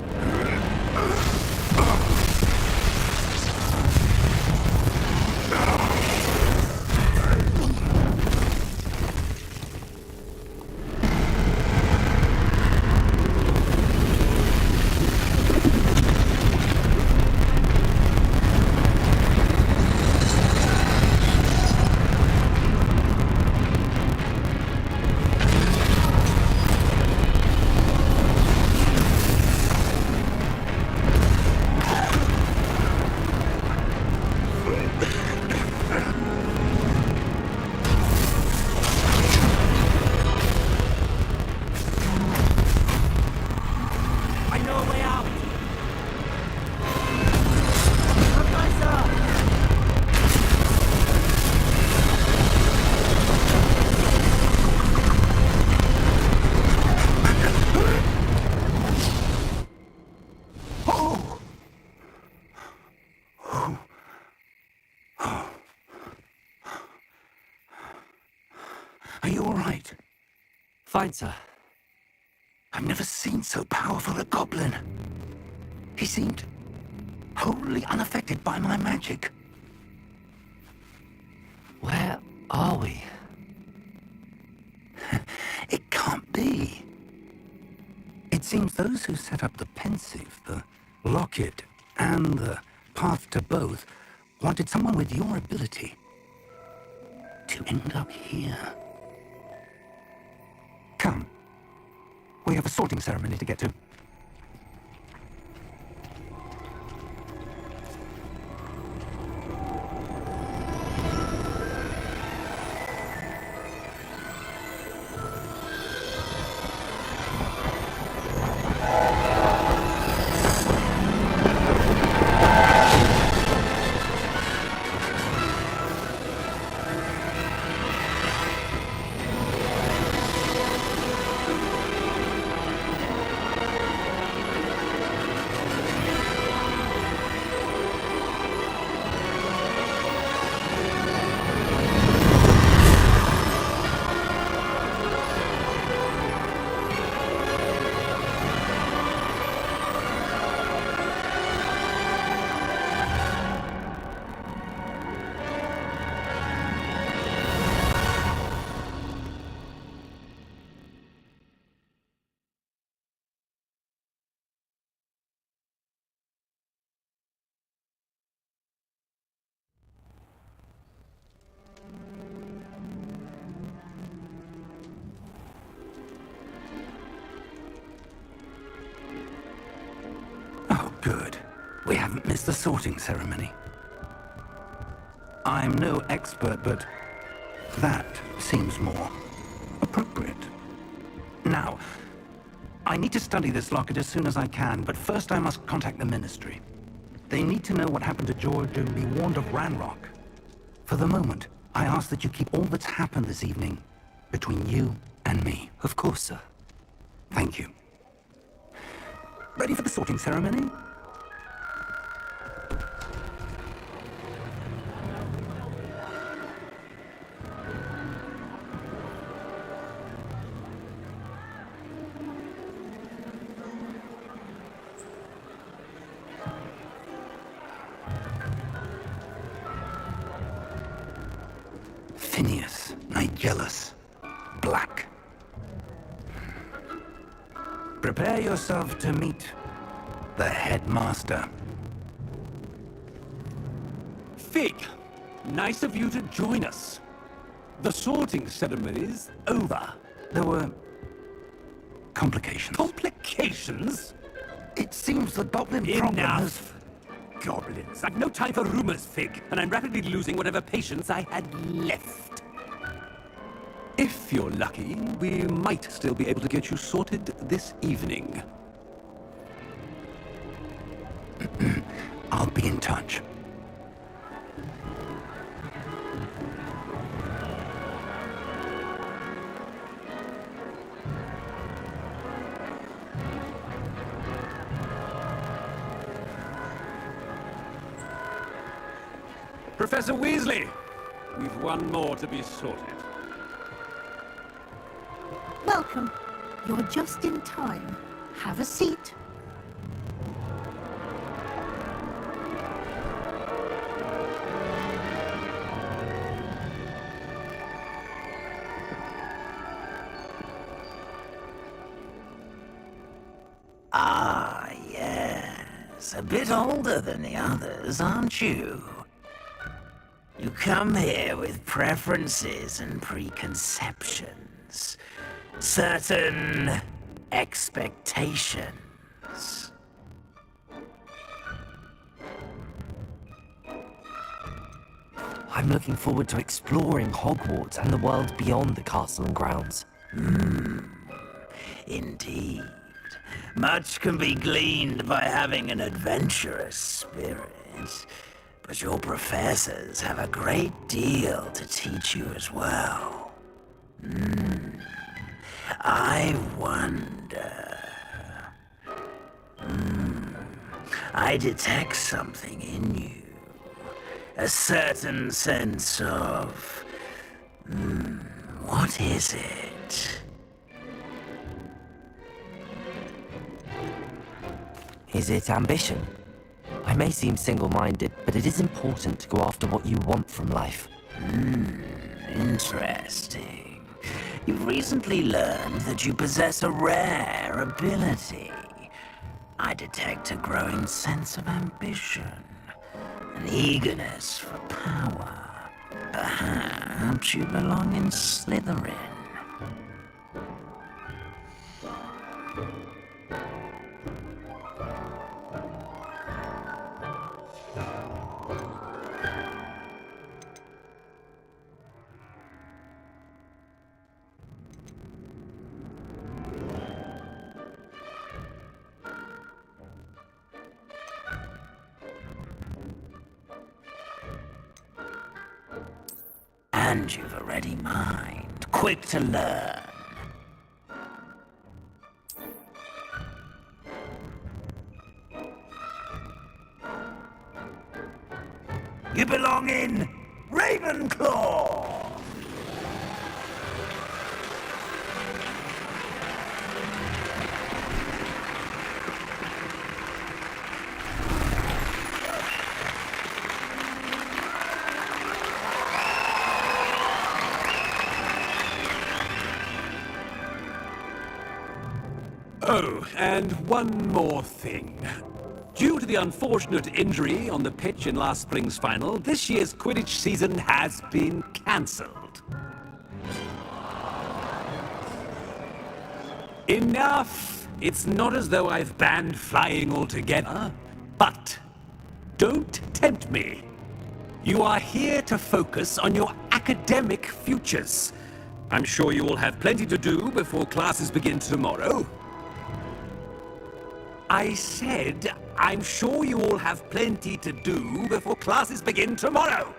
Are you all right? Fine, sir. I've never seen so powerful a goblin. He seemed wholly unaffected by my magic. Where are we? It can't be. It seems those who set up the pensive, the locket, and the path to both wanted someone with your ability to end up here. Come. We have a sorting ceremony to get to. Oh, good. We haven't missed the sorting ceremony. I'm no expert, but that seems more appropriate. Now, I need to study this locket as soon as I can, but first I must contact the Ministry. They need to know what happened to George and be warned of Ranrock. For the moment, I ask that you keep all that's happened this evening between you and me. Of course, sir. Thank you. Ready for the sorting ceremony? Phineas, Nigellus, Black. Prepare yourself to meet the headmaster. Fig, nice of you to join us. The sorting ceremony's over. There were complications. Complications? It seems the goblin problem has... Enough! Goblins. I've no time for rumors, Fig, and I'm rapidly losing whatever patience I had left. If you're lucky, we might still be able to get you sorted this evening. I'll be in touch. Professor Weasley, we've one more to be sorted. Welcome. You're just in time. Have a seat. Ah, yes. A bit older than the others, aren't you? You come here with preferences and preconceptions. Certain expectations. I'm looking forward to exploring Hogwarts and the world beyond the castle and grounds. Indeed. Much can be gleaned by having an adventurous spirit. But your professors have a great deal to teach you as well. I wonder... I detect something in you. A certain sense of... what is it? Is it ambition? I may seem single-minded, but it is important to go after what you want from life. Interesting. You've recently learned that you possess a rare ability. I detect a growing sense of ambition, an eagerness for power. Perhaps you belong in Slytherin. And you've a ready mind, quick to learn. You belong in Ravenclaw! Oh, and one more thing. Due to the unfortunate injury on the pitch in last spring's final, this year's Quidditch season has been cancelled. Enough! It's not as though I've banned flying altogether, but don't tempt me. You are here to focus on your academic futures. I'm sure you will have plenty to do before classes begin tomorrow. I said, I'm sure you all have plenty to do before classes begin tomorrow.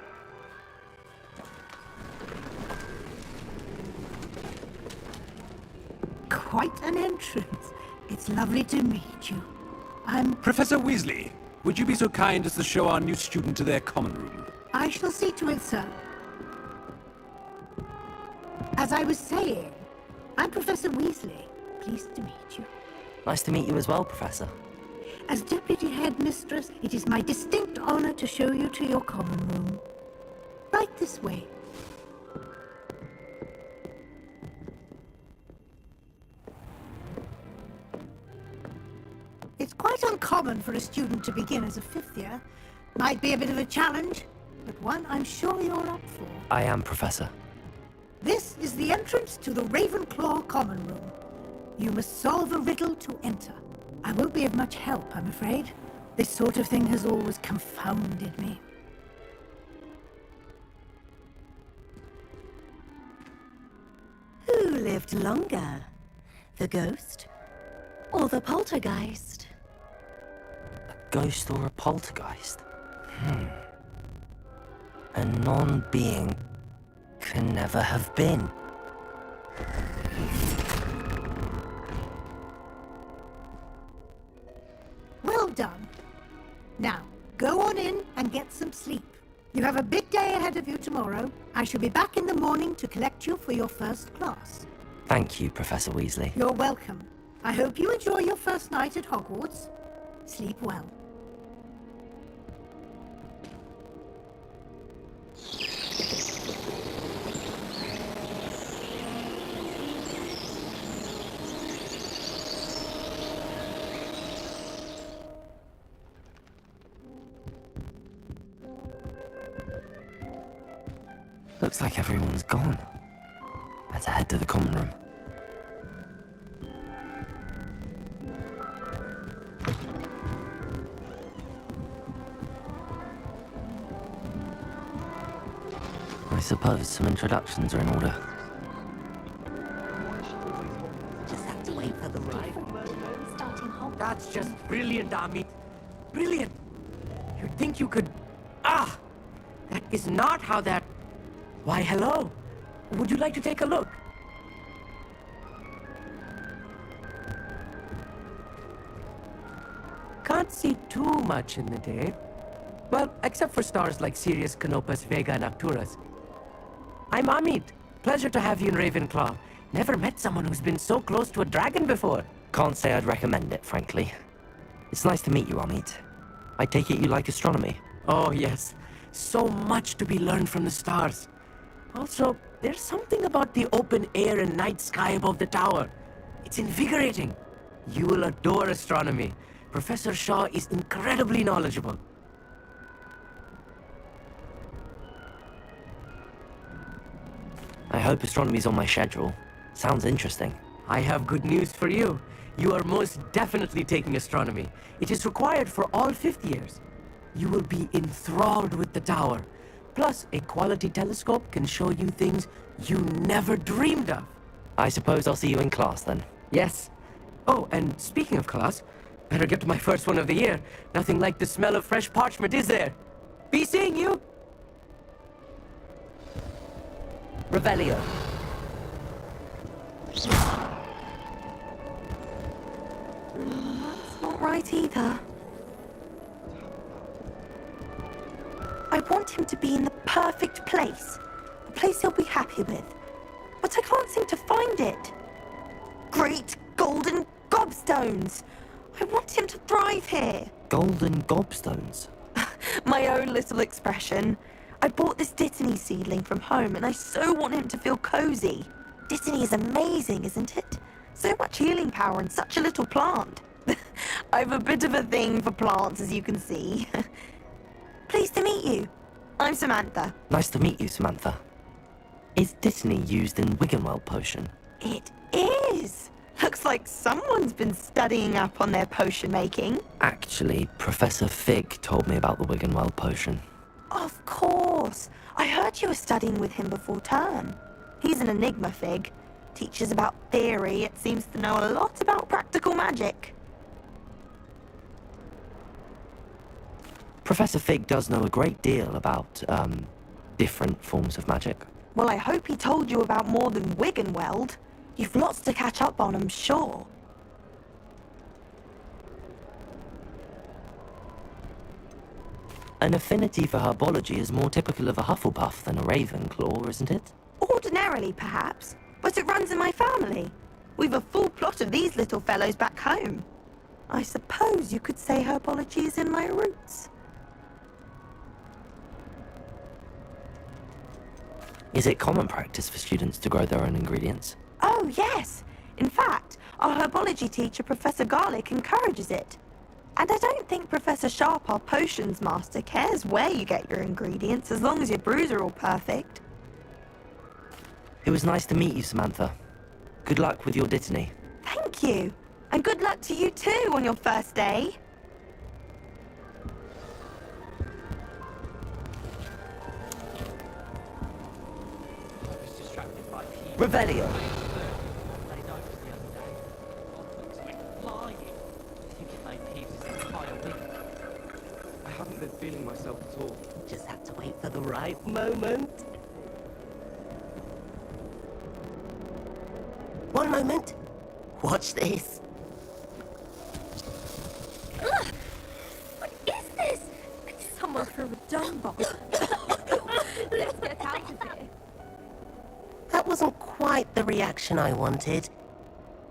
Quite an entrance. It's lovely to meet you. I'm... Professor Weasley, would you be so kind as to show our new student to their common room? I shall see to it, sir. As I was saying, I'm Professor Weasley. Pleased to meet you. Nice to meet you as well, Professor. As Deputy Headmistress, it is my distinct honor to show you to your common room. Right this way. It's quite uncommon for a student to begin as a fifth year. Might be a bit of a challenge, but one I'm sure you're up for. I am, Professor. This is the entrance to the Ravenclaw Common Room. You must solve a riddle to enter. I won't be of much help, I'm afraid. This sort of thing has always confounded me. Who lived longer? The ghost or the poltergeist? A ghost or a poltergeist? A non-being can never have been. Well done. Now, go on in and get some sleep. You have a big day ahead of you tomorrow. I shall be back in the morning to collect you for your first class. Thank you, Professor Weasley. You're welcome. I hope you enjoy your first night at Hogwarts. Sleep well. Looks like everyone's gone. Better head to the common room. I suppose some introductions are in order. Just have to wait for the right. That's just brilliant, Amit. Brilliant. You'd think you could... Ah! That is not how that... Why, hello. Would you like to take a look? Can't see too much in the day. Well, except for stars like Sirius, Canopus, Vega, and Arcturus. I'm Amit. Pleasure to have you in Ravenclaw. Never met someone who's been so close to a dragon before. Can't say I'd recommend it, frankly. It's nice to meet you, Amit. I take it you like astronomy? Oh, yes. So much to be learned from the stars. Also, there's something about the open air and night sky above the tower. It's invigorating. You will adore astronomy. Professor Shaw is incredibly knowledgeable. I hope astronomy's on my schedule. Sounds interesting. I have good news for you. You are most definitely taking astronomy. It is required for all fifth years. You will be enthralled with the tower. Plus, a quality telescope can show you things you never dreamed of. I suppose I'll see you in class then. Yes. Oh, and speaking of class, better get to my first one of the year. Nothing like the smell of fresh parchment, is there? Be seeing you! Revelio. That's not right either. I want him to be in the perfect place. A place he'll be happy with. But I can't seem to find it. Great golden gobstones! I want him to thrive here. Golden gobstones? My own little expression. I bought this Dittany seedling from home and I so want him to feel cozy. Dittany is amazing, isn't it? So much healing power in such a little plant. I have a bit of a thing for plants, as you can see. Pleased to meet you. I'm Samantha. Nice to meet you, Samantha. Is Dittany used in Wiggenweld potion? It is. Looks like someone's been studying up on their potion making. Actually, Professor Fig told me about the Wiggenweld potion. Of course. I heard you were studying with him before term. He's an enigma, Fig. Teaches about theory, yet seems to know a lot about practical magic. Professor Fig does know a great deal about, different forms of magic. Well, I hope he told you about more than Wiggenweld. You've lots to catch up on, I'm sure. An affinity for herbology is more typical of a Hufflepuff than a Ravenclaw, isn't it? Ordinarily, perhaps, but it runs in my family. We've a full plot of these little fellows back home. I suppose you could say herbology is in my roots. Is it common practice for students to grow their own ingredients? Oh, yes. In fact, our herbology teacher, Professor Garlick, encourages it. And I don't think Professor Sharp, our potions master, cares where you get your ingredients as long as your brews are all perfect. It was nice to meet you, Samantha. Good luck with your Dittany. Thank you. And good luck to you too on your first day. Revelio. I haven't been feeling myself at all. Just have to wait for the right moment. One moment. Watch this. Ugh! What is this? Someone threw a dung bomb. Let's get out of here. That wasn't quite the reaction I wanted.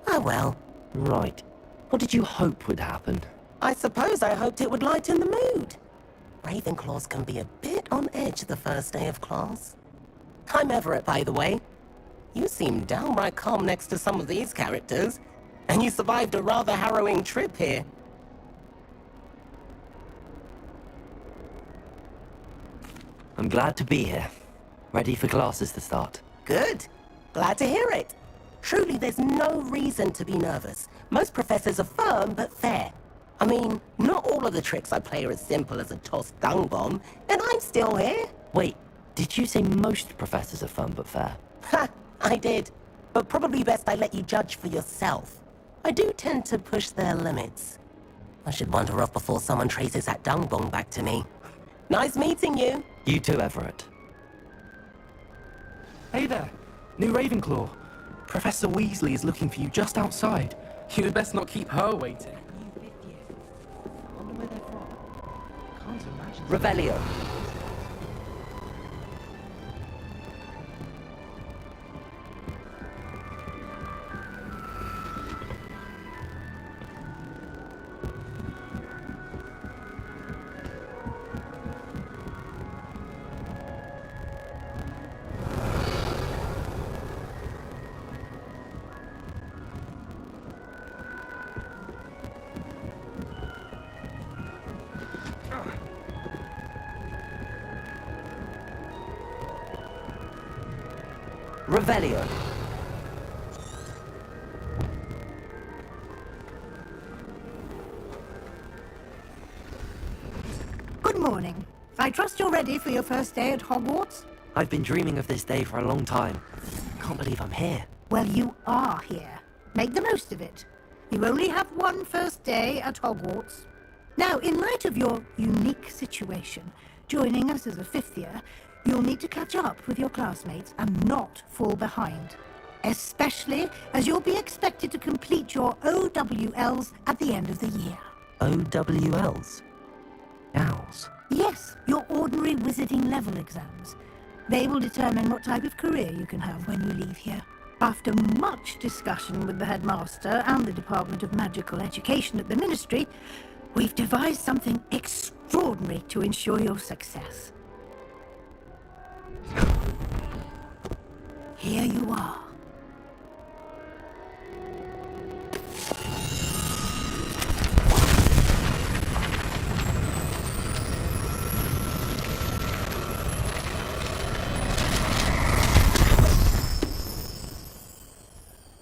Oh well. Right. What did you hope would happen? I suppose I hoped it would lighten the mood. Ravenclaws can be a bit on edge the first day of class. I'm Everett, by the way. You seem downright calm next to some of these characters, and you survived a rather harrowing trip here. I'm glad to be here. Ready for classes to start. Good. Glad to hear it. Truly, there's no reason to be nervous. Most professors are firm but fair. I mean, not all of the tricks I play are as simple as a tossed dung bomb, and I'm still here. Wait, did you say most professors are fun but fair? Ha! I did. But probably best I let you judge for yourself. I do tend to push their limits. I should wander off before someone traces that dung bomb back to me. Nice meeting you. You too, Everett. Hey there, new Ravenclaw. Professor Weasley is looking for you just outside. You had best not keep her waiting. Revelio. Revelio. Good morning. I trust you're ready for your first day at Hogwarts? I've been dreaming of this day for a long time. Can't believe I'm here. Well, you are here. Make the most of it. You only have one first day at Hogwarts. Now, in light of your unique situation, joining us as a fifth year, you'll need to catch up with your classmates and not fall behind. Especially as you'll be expected to complete your OWLs at the end of the year. OWLs? Owls? Yes, your ordinary wizarding level exams. They will determine what type of career you can have when you leave here. After much discussion with the headmaster and the Department of Magical Education at the Ministry, we've devised something extraordinary to ensure your success. Here you are.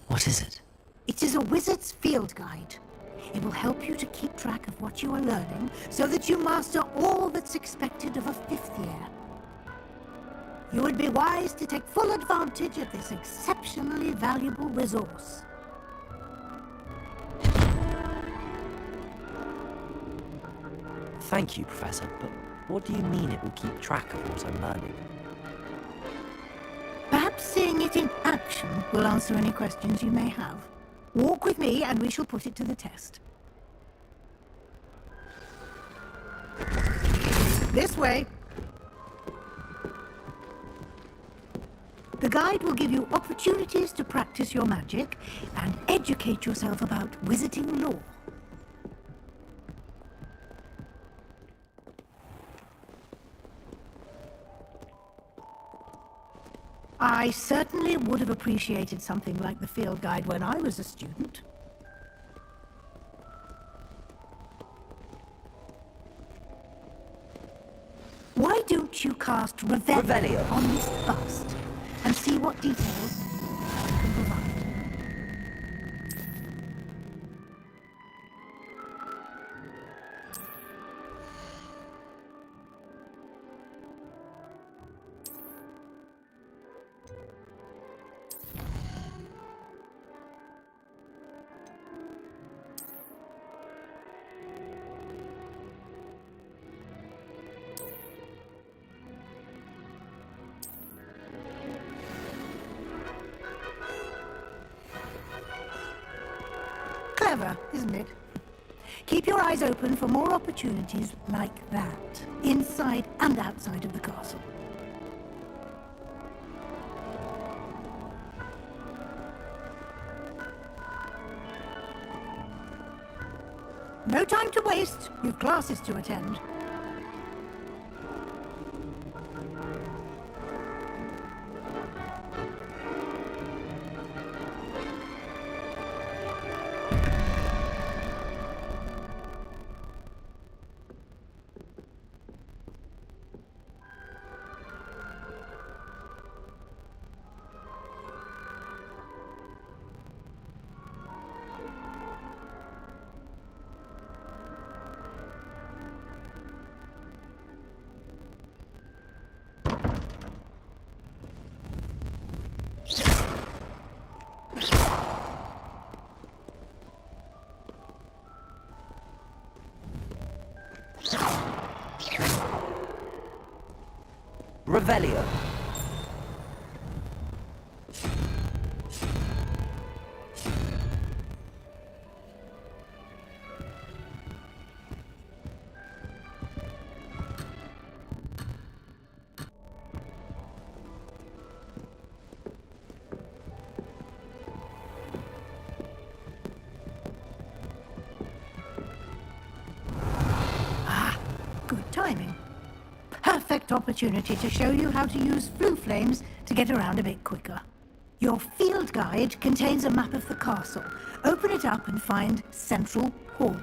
What is it? It is a wizard's field guide. It will help you to keep track of what you are learning so that you master all that's expected of a fifth year. You would be wise to take full advantage of this exceptionally valuable resource. Thank you, Professor, but what do you mean it will keep track of what I'm learning? Perhaps seeing it in action will answer any questions you may have. Walk with me and we shall put it to the test. This way. The guide will give you opportunities to practice your magic and educate yourself about wizarding lore. I certainly would have appreciated something like the field guide when I was a student. don't you cast Revelio on this bust and see what details I can provide. Clever, isn't it? Keep your eyes open for more opportunities like that, inside and outside of the castle. No time to waste. You've classes to attend. Revelio. Good timing. Perfect opportunity to show you how to use flue flames to get around a bit quicker. Your field guide contains a map of the castle. Open it up and find Central Hall.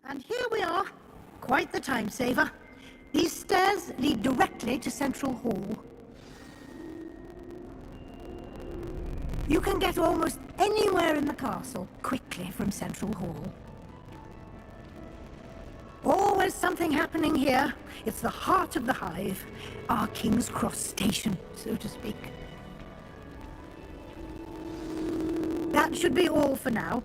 And here we are. Quite the time saver. These stairs lead directly to Central Hall. You can get almost anywhere in the castle quickly from Central Hall. Always something happening here. It's the heart of the hive. Our King's Cross station, so to speak. That should be all for now.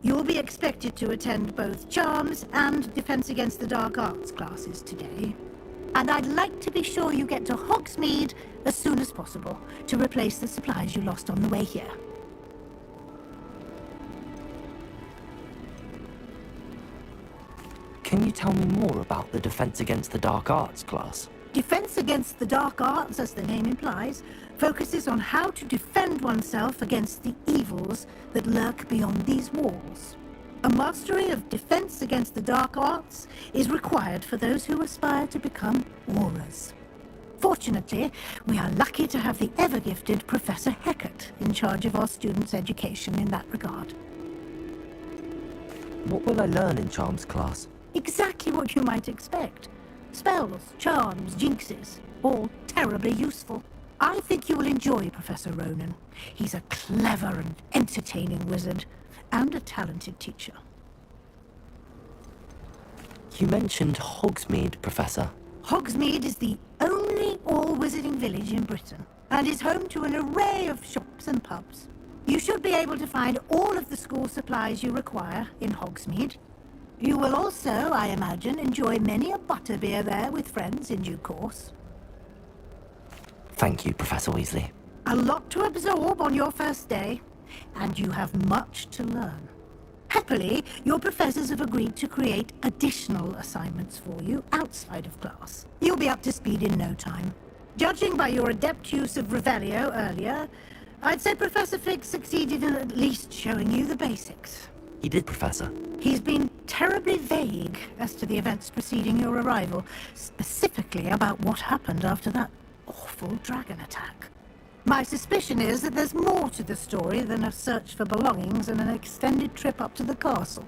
You'll be expected to attend both Charms and Defense Against the Dark Arts classes today. And I'd like to be sure you get to Hogsmeade as soon as possible to replace the supplies you lost on the way here. Can you tell me more about the Defense Against the Dark Arts class? Defense Against the Dark Arts, as the name implies, focuses on how to defend oneself against the evils that lurk beyond these walls. A mastery of Defense Against the Dark Arts is required for those who aspire to become Aurors. Fortunately, we are lucky to have the ever-gifted Professor Heckert in charge of our students' education in that regard. What will I learn in Charms class? Exactly what you might expect. Spells, charms, jinxes, all terribly useful. I think you will enjoy Professor Ronan. He's a clever and entertaining wizard, and a talented teacher. You mentioned Hogsmeade, Professor. Hogsmeade is the only all-wizarding village in Britain, and is home to an array of shops and pubs. You should be able to find all of the school supplies you require in Hogsmeade. You will also, I imagine, enjoy many a butterbeer there with friends in due course. Thank you, Professor Weasley. A lot to absorb on your first day, and you have much to learn. Happily, your professors have agreed to create additional assignments for you outside of class. You'll be up to speed in no time. Judging by your adept use of Revelio earlier, I'd say Professor Fig succeeded in at least showing you the basics. He did, Professor. He's been terribly vague as to the events preceding your arrival, specifically about what happened after that awful dragon attack. My suspicion is that there's more to the story than a search for belongings and an extended trip up to the castle.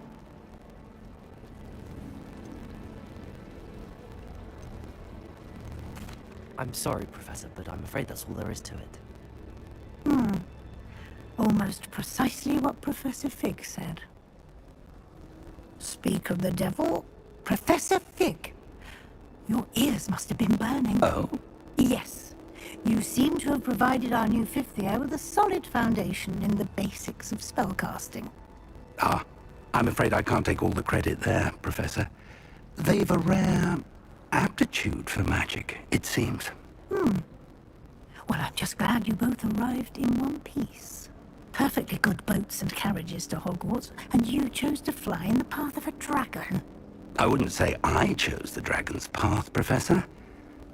I'm sorry, Professor, but I'm afraid that's all there is to it. Almost precisely what Professor Fig said. Speak of the devil, Professor Fig. Your ears must have been burning. Oh? Yes. You seem to have provided our new fifth year with a solid foundation in the basics of spellcasting. Ah, I'm afraid I can't take all the credit there, Professor. They've a rare aptitude for magic, it seems. Well, I'm just glad you both arrived in one piece. Perfectly good boats and carriages to Hogwarts, and you chose to fly in the path of a dragon. I wouldn't say I chose the dragon's path, Professor.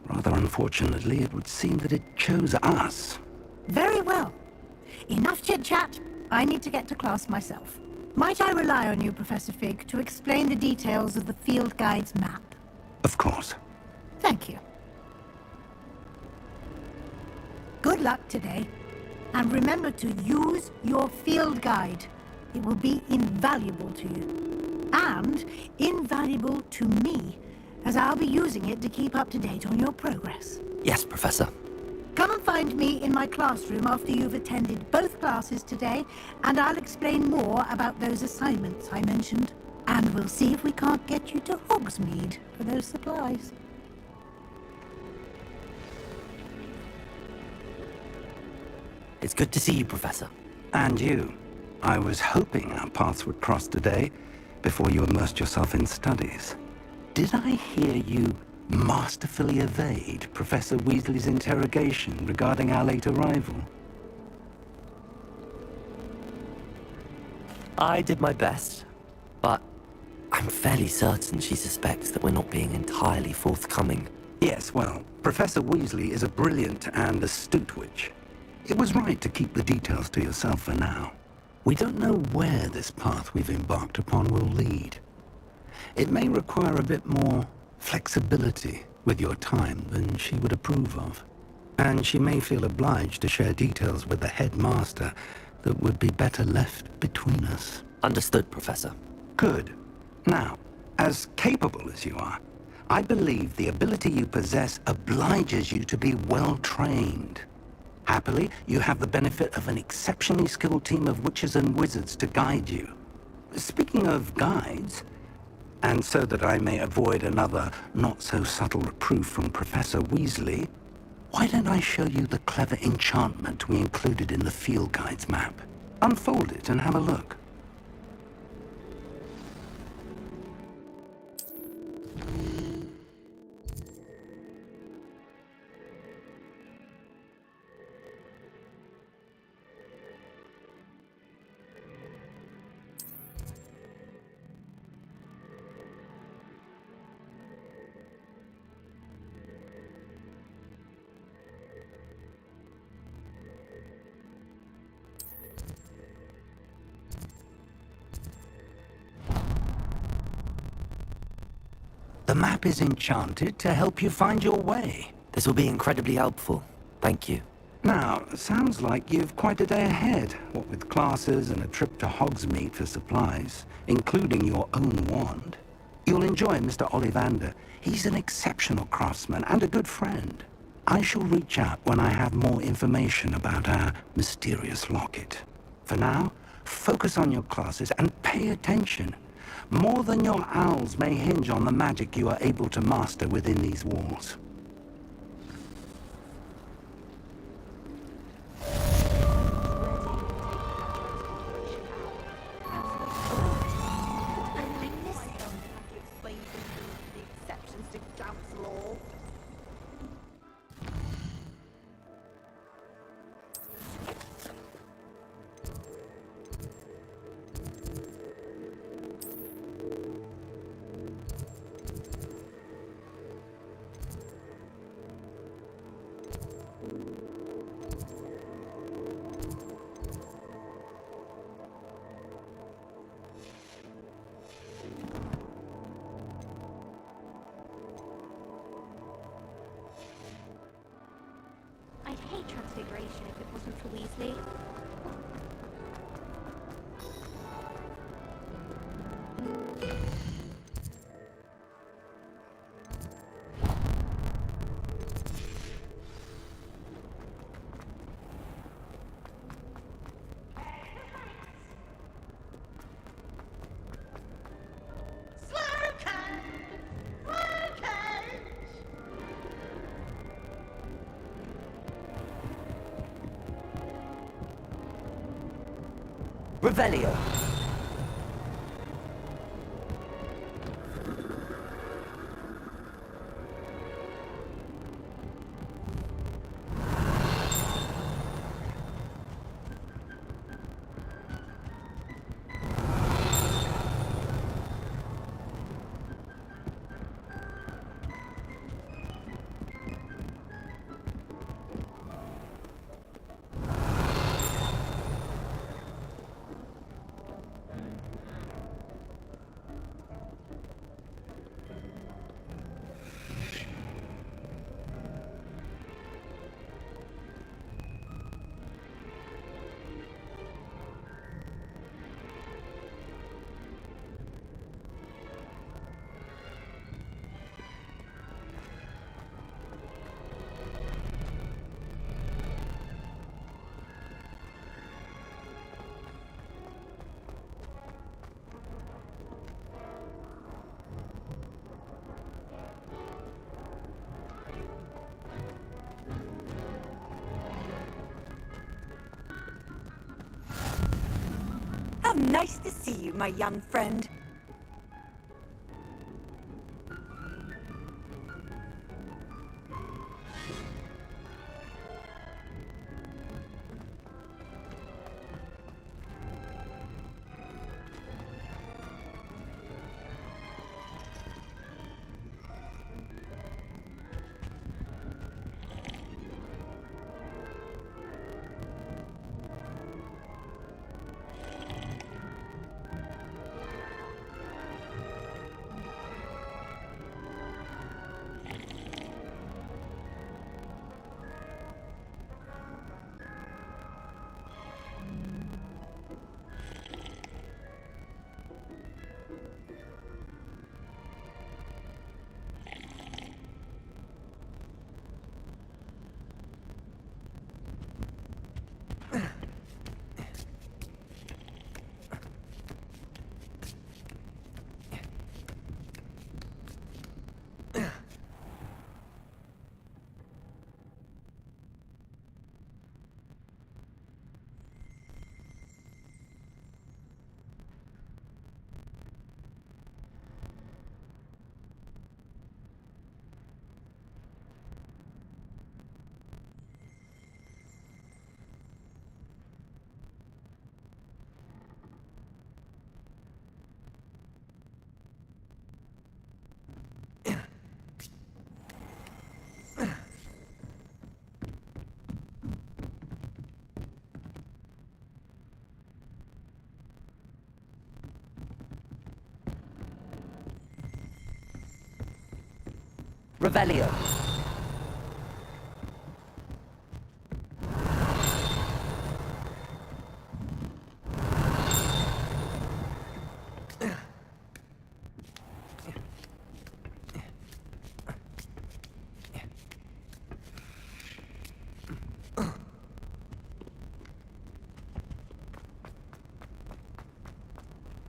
Rather unfortunately, it would seem that it chose us. Very well. Enough chit-chat. I need to get to class myself. Might I rely on you, Professor Fig, to explain the details of the field guide's map? Of course. Thank you. Good luck today. And remember to use your field guide. It will be invaluable to you. And invaluable to me, as I'll be using it to keep up to date on your progress. Yes, Professor. Come and find me in my classroom after you've attended both classes today, and I'll explain more about those assignments I mentioned. And we'll see if we can't get you to Hogsmeade for those supplies. It's good to see you, Professor. And you. I was hoping our paths would cross today, before you immersed yourself in studies. Did I hear you masterfully evade Professor Weasley's interrogation regarding our late arrival? I did my best, but I'm fairly certain she suspects that we're not being entirely forthcoming. Yes, well, Professor Weasley is a brilliant and astute witch. It was right to keep the details to yourself for now. We don't know where this path we've embarked upon will lead. It may require a bit more flexibility with your time than she would approve of. And she may feel obliged to share details with the headmaster that would be better left between us. Understood, Professor. Good. Now, as capable as you are, I believe the ability you possess obliges you to be well-trained. Happily, you have the benefit of an exceptionally skilled team of witches and wizards to guide you. Speaking of guides, and so that I may avoid another not-so-subtle reproof from Professor Weasley, why don't I show you the clever enchantment we included in the field guide's map? Unfold it and have a look. The map is enchanted to help you find your way. This will be incredibly helpful. Thank you. Now, sounds like you've quite a day ahead, what with classes and a trip to Hogsmeade for supplies, including your own wand. You'll enjoy Mr. Ollivander. He's an exceptional craftsman and a good friend. I shall reach out when I have more information about our mysterious locket. For now, focus on your classes and pay attention. More than your owls may hinge on the magic you are able to master within these walls. hate Transfiguration if it wasn't for Weasley. Revelio. How nice to see you, my young friend. Revelio.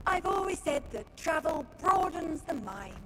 I've always said that travel broadens the mind.